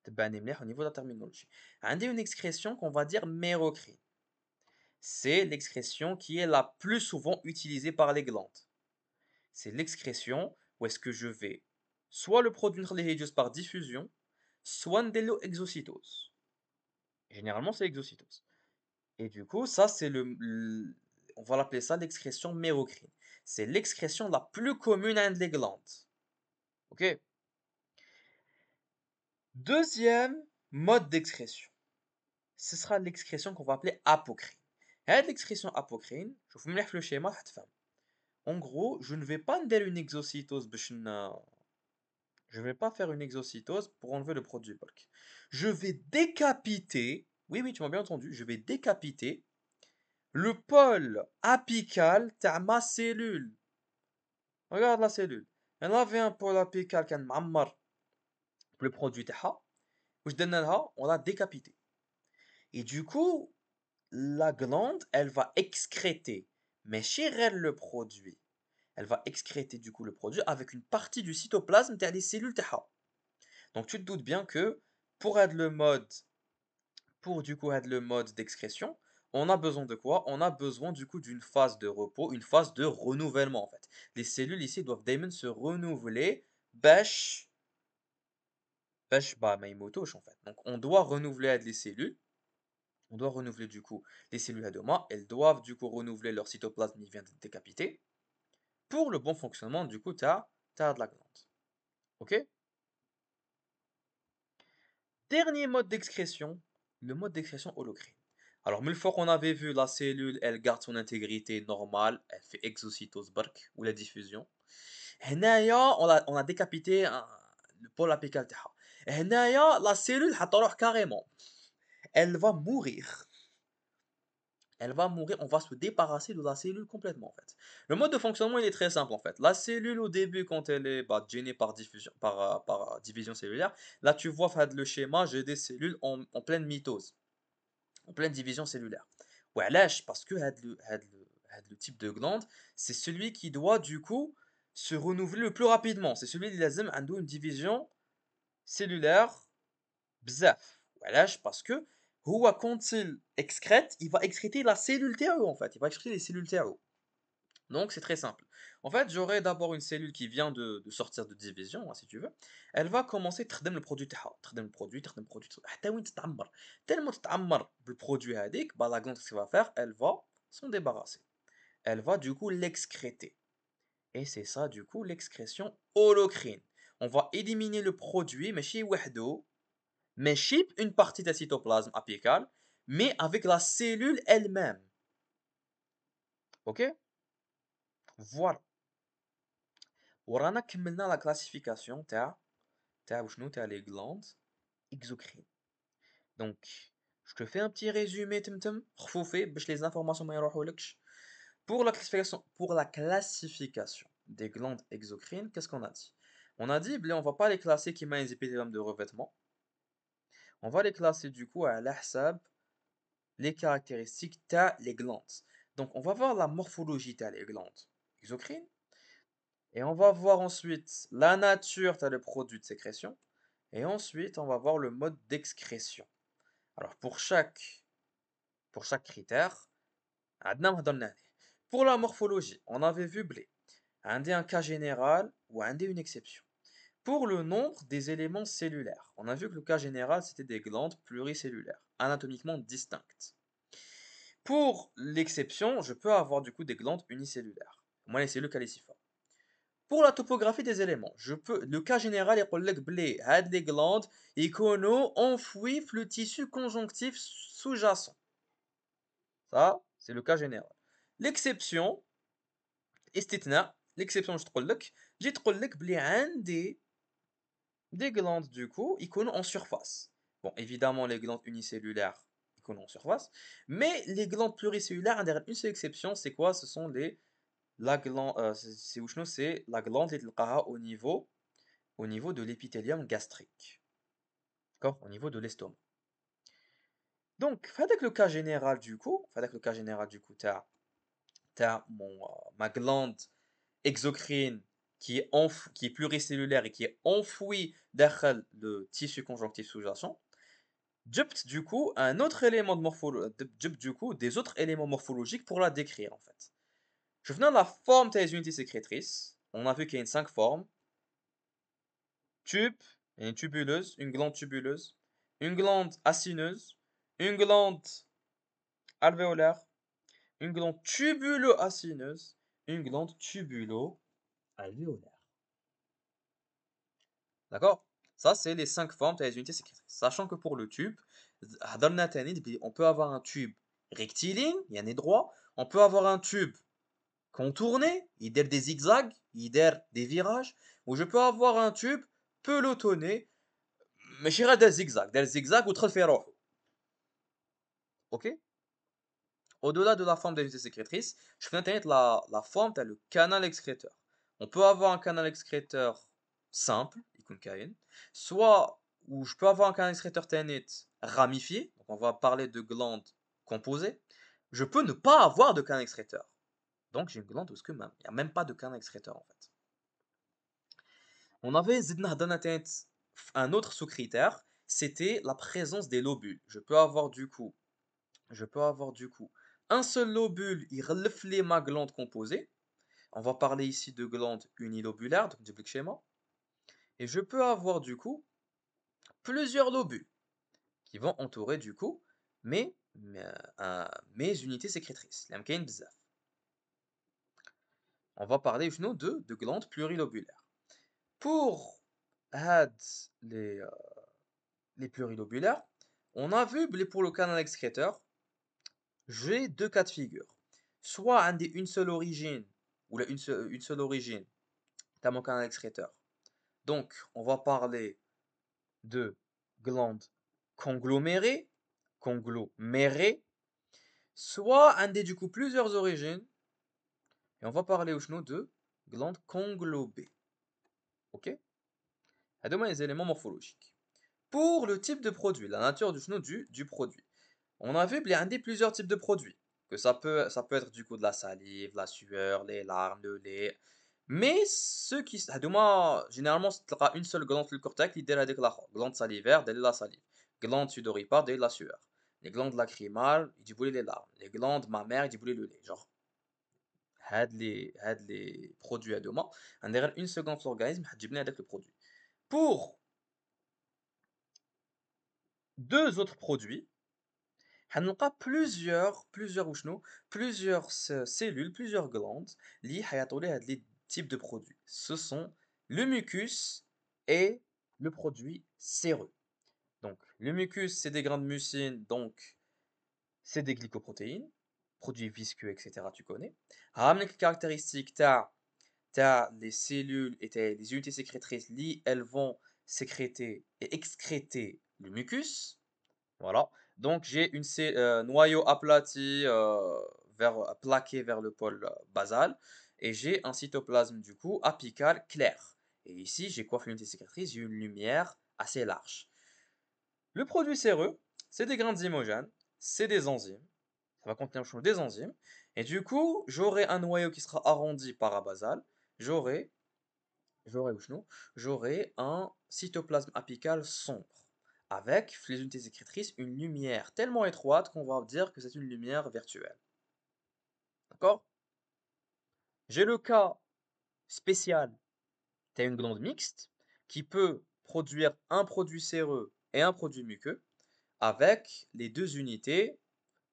تبان مليح au niveau de la terminologie. عندي une expression qu'on va dire mérocrine. C'est l'excrétion qui est la plus souvent utilisée par les glandes. C'est l'excrétion où est-ce que je vais soit le produire les par diffusion, soit de exocytose. Généralement, c'est exocytose. Et du coup, ça, c'est on va l'appeler ça l'excrétion mérocrine. C'est l'excrétion la plus commune à les glandes. Ok? Deuxième mode d'excrétion. Ce sera l'excrétion qu'on va appeler apocrine. Cette l'excrétion apocrine, je vous mets le schéma, En gros, je ne vais pas faire une exocytose. Je ne vais pas faire une exocytose pour enlever le produit bulk. Je vais décapiter. Oui, oui, tu m'as bien entendu. Je vais décapiter le pôle apical de ma cellule. Regarde la cellule. Elle avait un pôle apical qui est معمر le produit تاعها. واش درنا لها on l'a décapité. Et du coup, la glande, elle va excréter. Mais chez elle, le produit. Elle va excréter du coup le produit avec une partie du cytoplasme تاع les cellules تاعها. Donc tu te doutes bien que pour être le mode, pour du coup être le mode d'excrétion, on a besoin de quoi? On a besoin du coup d'une phase de repos, une phase de renouvellement en fait. Les cellules ici doivent daïman se renouveler باش bah ما يموتوش en fait. Donc on doit renouveler les cellules, on doit renouveler du coup les cellules adoma, elles doivent du coup renouveler leur cytoplasme qui vient d'être décapité pour le bon fonctionnement du coup t'as de la glande. OK? Dernier mode d'excrétion, le mode d'excrétion holocrine. Alors, mille fois qu'on avait vu la cellule, elle garde son intégrité normale, elle fait exocytose bark ou la diffusion. هنايا on a décapité le pôle apical تاعها. هنايا la cellule حتروح carrément. Elle va mourir. Elle va mourir, on va se débarrasser de la cellule complètement en fait. Le mode de fonctionnement il est très simple en fait. La cellule au début quand elle est gênée par diffusion, par division cellulaire, là tu vois le schéma, j'ai des cellules en pleine mitose, en pleine division cellulaire. وعلاش parce que هاد le type de glande, c'est celui qui doit du coup se renouveler le plus rapidement. C'est celui qui لازم عنده une division cellulaire بزاف. وعلاش parce que quand il excrète, il va excréter la cellule تاعو en fait, il va excréter les cellules تاعو. Donc c'est très simple. En fait, j'aurai d'abord une cellule qui vient de sortir de division, hein, si tu veux. Elle va commencer تخدم le produit تاعها, تخدم le produit حتى وين تتعمر. Tellement تتعمر بالproduit هذيك, bah la glande ce qu'elle va faire, elle va s'en débarrasser. Elle va du coup l'excréter. Et c'est ça du coup l'excrétion holocrine. On va éliminer le produit ماشي وحده, mais chip une partie du cytoplasme apical, mais avec la cellule elle-même. Ok? Voilà. ورانا كملنا la classification تاع وشنو تاع les glandes exocrines. Donc, je te fais un petit résumé تمتم خفوفي باش les informations ما يروحولكش. Pour la classification des glandes exocrines, qu'est-ce qu'on a dit? On a dit, on va pas les classer qui m'a les épithéliums de revêtement. On va les classer du coup à l'ahsab les caractéristiques les glandes. Donc, on va voir la morphologie les glandes exocrines. Et on va voir ensuite la nature le produit de sécrétion. Et ensuite, on va voir le mode d'excrétion. Alors, pour chaque critère, pour la morphologie, on avait vu blé. Un cas général ou une exception. Pour le nombre des éléments cellulaires, on a vu que le cas général, c'était des glandes pluricellulaires, anatomiquement distinctes. Pour l'exception, je peux avoir du coup des glandes unicellulaires. Moi, les cellules caliciformes. Pour la topographie des éléments, le cas général est pour les glandes enfouies le tissu conjonctif sous-jacent. Ça, c'est le cas général. L'exception, l'exception, j'ai des glandes du coup, en surface. Bon, évidemment, les glandes unicellulaires, en surface, mais les glandes pluricellulaires, une seule exception, c'est quoi? Ce sont la glande, c'est la glande au niveau de l'épithélium gastrique. D'accord? Au niveau de l'estomac. Donc, avec le cas général du coup, t'as ma glande exocrine qui est pluricellulaire et qui est enfouie derrière le tissu conjonctif sous-jacent. Du coup, un autre élément de du coup, des autres éléments morphologiques pour la décrire en fait. Je venais de la forme des unités sécrétrices. On a vu qu'il y a 5 formes. Tube, une tubuleuse, une glande tubuleuse, une glande acineuse, une glande alvéolaire, une glande tubulo-acineuse, une glande tubulo-alvéolaire. D'accord? Ça, c'est les 5 formes des unités sécrétrices. Sachant que pour le tube, on peut avoir un tube rectiligne, il y a un droit. On peut avoir un tube contourné, يدير des zigzags, يدير des virages, ou je peux avoir un tube pelotonné, ماشي غير دار zigzag, دار zigzag ودخل في روحه. OK. Au-delà de la forme des unités sécrétrices, je fais internet la forme t'as le canal excréteur. On peut avoir un canal excréteur simple, يكون كاين, soit où je peux avoir un canal excréteur TNET ramifié, donc on va parler de glandes composées. Je peux ne pas avoir de canal excréteur. Donc j'ai une glande où il n'y a même pas de canal excréteur en fait. On avait un autre sous-critère, c'était la présence des lobules. Je peux avoir du coup un seul lobule, il reflète ma glande composée. On va parler ici de glande unilobulaire, donc du schéma. Et je peux avoir du coup plusieurs lobules qui vont entourer du coup mes unités sécrétrices. On va parler de glandes plurilobulaires. Pour les, les plurilobulaires, on a vu pour le canal excréteur, j'ai deux cas de figure. Soit une seule origine, ou une seule origine, dans mon canal excréteur. Donc, on va parler de glandes conglomérées, soit du coup plusieurs origines, et on va parler de glandes conglobées. Ok? À deux les éléments morphologiques. Pour le type de produit, la nature du produit. On a vu qu'il y a plusieurs types de produits. Que ça peut être du coup de la salive, la sueur, les larmes, le lait. Mais ceux qui. Généralement, c'est une seule glande le cortex qui déclare la glande salivaire, de la salive. Glande sudoripare, de la sueur. Les glandes lacrymales, ils disent les larmes. Les glandes mammaires, ils disent le lait. Genre, had les produits à demain. En derrière une seconde l'organisme, had avec le produit. Pour deux autres produits, حنلقى plusieurs cellules, plusieurs glandes اللي حيعطوا لي هاد les types de produits. Ce sont le mucus et le produit séreux. Donc, le mucus, c'est des grains de mucine, donc c'est des glycoprotéines, produits visqueux, etc. Tu connais. Les caractéristiques, t'as les cellules et t'as les unités sécrétrices, elles vont sécréter et excréter le mucus. Voilà. Donc j'ai noyau aplati plaqué vers le pôle basal et j'ai un cytoplasme du coup apical clair. Et ici j'ai quoi l'unité sécrétrice? J'ai une lumière assez large. Le produit séreux, c'est des grains zymogènes, c'est des enzymes. Ça va contenir des enzymes. Et du coup, j'aurai un noyau qui sera arrondi parabasal. J'aurai, j'aurai un cytoplasme apical sombre avec les unités sécrétrices une lumière tellement étroite qu'on va dire que c'est une lumière virtuelle. D'accord? J'ai le cas spécial, tu as une glande mixte qui peut produire un produit séreux et un produit muqueux avec les deux unités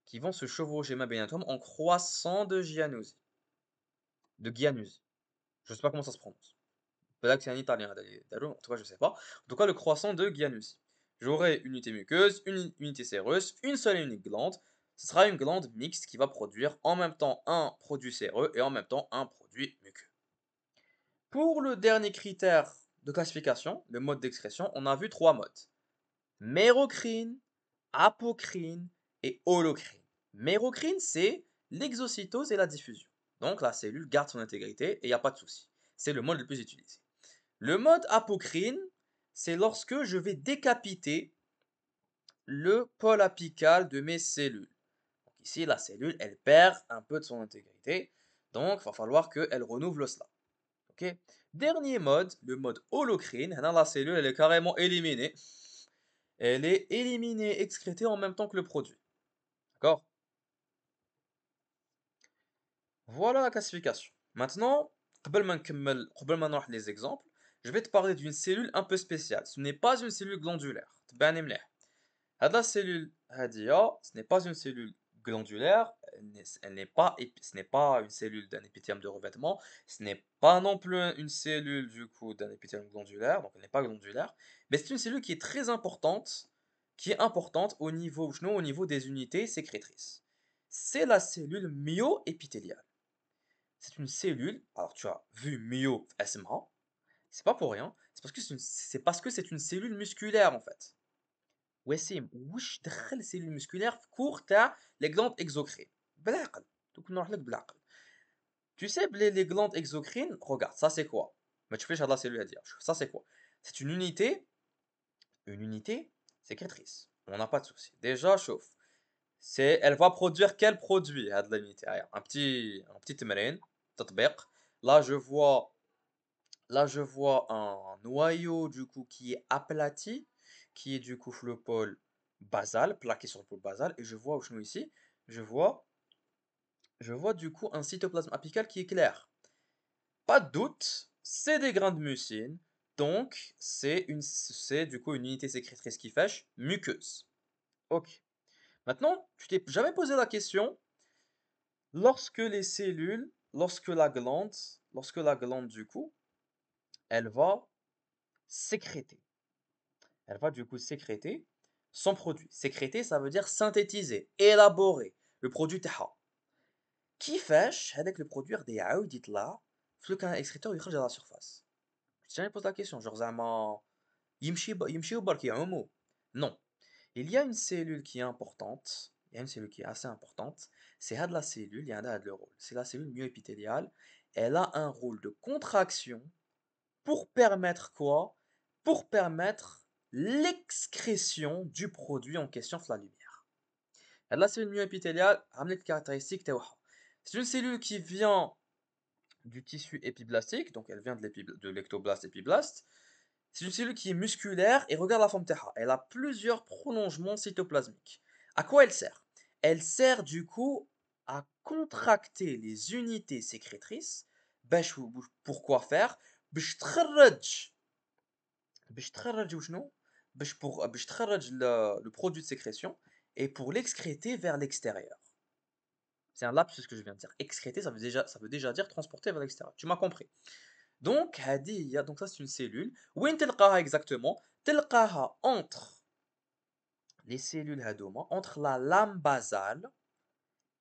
qui vont se chevaucher ma bénatome en croissant de Giannouzi. De Giannouzi. Je ne sais pas comment ça se prononce. Peut-être que c'est un italien, en tout cas je ne sais pas. En tout cas le croissant de Giannouzi. J'aurai une unité muqueuse, une unité séreuse, une seule et unique glande. Ce sera une glande mixte qui va produire en même temps un produit séreux et en même temps un produit muqueux. Pour le dernier critère de classification, le mode d'excrétion, on a vu trois modes. Mérocrine, apocrine et holocrine. Mérocrine, c'est l'exocytose et la diffusion. Donc la cellule garde son intégrité et il n'y a pas de souci. C'est le mode le plus utilisé. Le mode apocrine, c'est lorsque je vais décapiter le pôle apical de mes cellules. Donc ici, la cellule, elle perd un peu de son intégrité, donc il va falloir qu'elle renouvelle cela. Ok. Dernier mode, le mode holocrine. La cellule, elle est carrément éliminée. Elle est éliminée, excrétée en même temps que le produit. D'accord? Voilà la classification. Maintenant, قبل ما نروح les exemples, je vais te parler d'une cellule un peu spéciale. Ce n'est pas une cellule glandulaire. تبعني مليح. La cellule هادية, ce n'est pas une cellule glandulaire, ce n'est pas une cellule d'un épithélium de revêtement, ce n'est pas non plus une cellule du coup d'un épithélium glandulaire, donc elle n'est pas glandulaire, mais c'est une cellule qui est importante au niveau des unités sécrétrices. C'est la cellule myoépithéliale. C'est une cellule, alors tu as vu myo اسمها, c'est pas pour rien, c'est parce que c'est une cellule musculaire en fait. وسيم واش دخل cellule musculaire في كور تاع les glandes exocrines بالعقل دوك نروح لك بالعقل. Tu sais les glandes exocrines, regarde, ça c'est quoi? ما تشوفيش هاد la cellule هادي, شوف ça c'est quoi? C'est une unité sécrétrice. On n'a pas de souci. Déjà chauffe. Elle va produire quel produit هاد l'unité? هيا un petit تمرين تطبيق. Là je vois un noyau du coup qui est aplati, qui est du coup le pôle basal, plaqué sur le pôle basal, et je vois où ici, je vois, je vois du coup un cytoplasme apical qui est clair. Pas de doute, c'est des grains de mucine, donc c'est du coup une unité sécrétrice qui fâche, muqueuse. Ok. Maintenant, tu t'es jamais posé la question, lorsque les cellules, lorsque la glande du coup, elle va sécréter. Elle va du coup sécréter son produit. Sécréter, ça veut dire synthétiser, élaborer le produit تاعها. كيفاش هذاك le produit غادي يعاود يطلع في le canal excréteur ويخرج à la surface. Tu t'es jamais posé la question, genre زعما يمشيو برك يعوموا. Non. Il y a une cellule qui est importante, il y a une cellule qui est assez importante, c'est هاد la cellule, il y a un le rôle, c'est la cellule myoépithéliale, elle a un rôle de contraction pour permettre quoi? Pour permettre l'excrétion du produit en question sur la lumière. هاد la cellule myoépithéliale عملت caractéristique تاعها. C'est une cellule qui vient du tissu épiblastique, donc elle vient de l'ectoblaste épiblaste. C'est une cellule qui est musculaire et regarde la forme تاعها. Elle a plusieurs prolongements cytoplasmiques. À quoi elle sert? Elle sert du coup à contracter les unités sécrétrices. Pourquoi faire? باش تخرج باش تخرج وشنو؟ باش تخرج le produit de sécrétion et pour l'excréter vers l'extérieur. C'est un lapsus ce que je viens de dire. Excréter, ça veut déjà dire transporter vers l'extérieur. Tu m'as compris. Donc, donc ça c'est une cellule. Où تلقاها exactement? تلقاها entre les cellules هادوما, entre la lame basale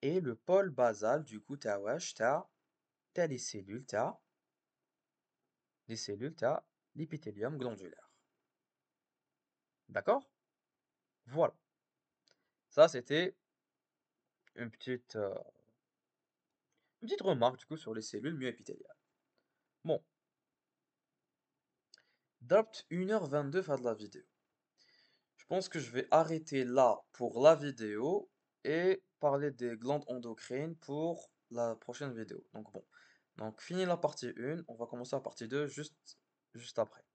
et le pôle basal du coup تاع واش تاع les cellules تاع l'épithélium glandulaire. D'accord? Voilà. Ça c'était une petite remarque du coup sur les cellules myoépithéliales. Bon, d'apt 1h22 fin de la vidéo. Je pense que je vais arrêter là pour la vidéo et parler des glandes endocrines pour la prochaine vidéo. Donc bon, donc fini la partie 1, on va commencer la partie 2 juste après.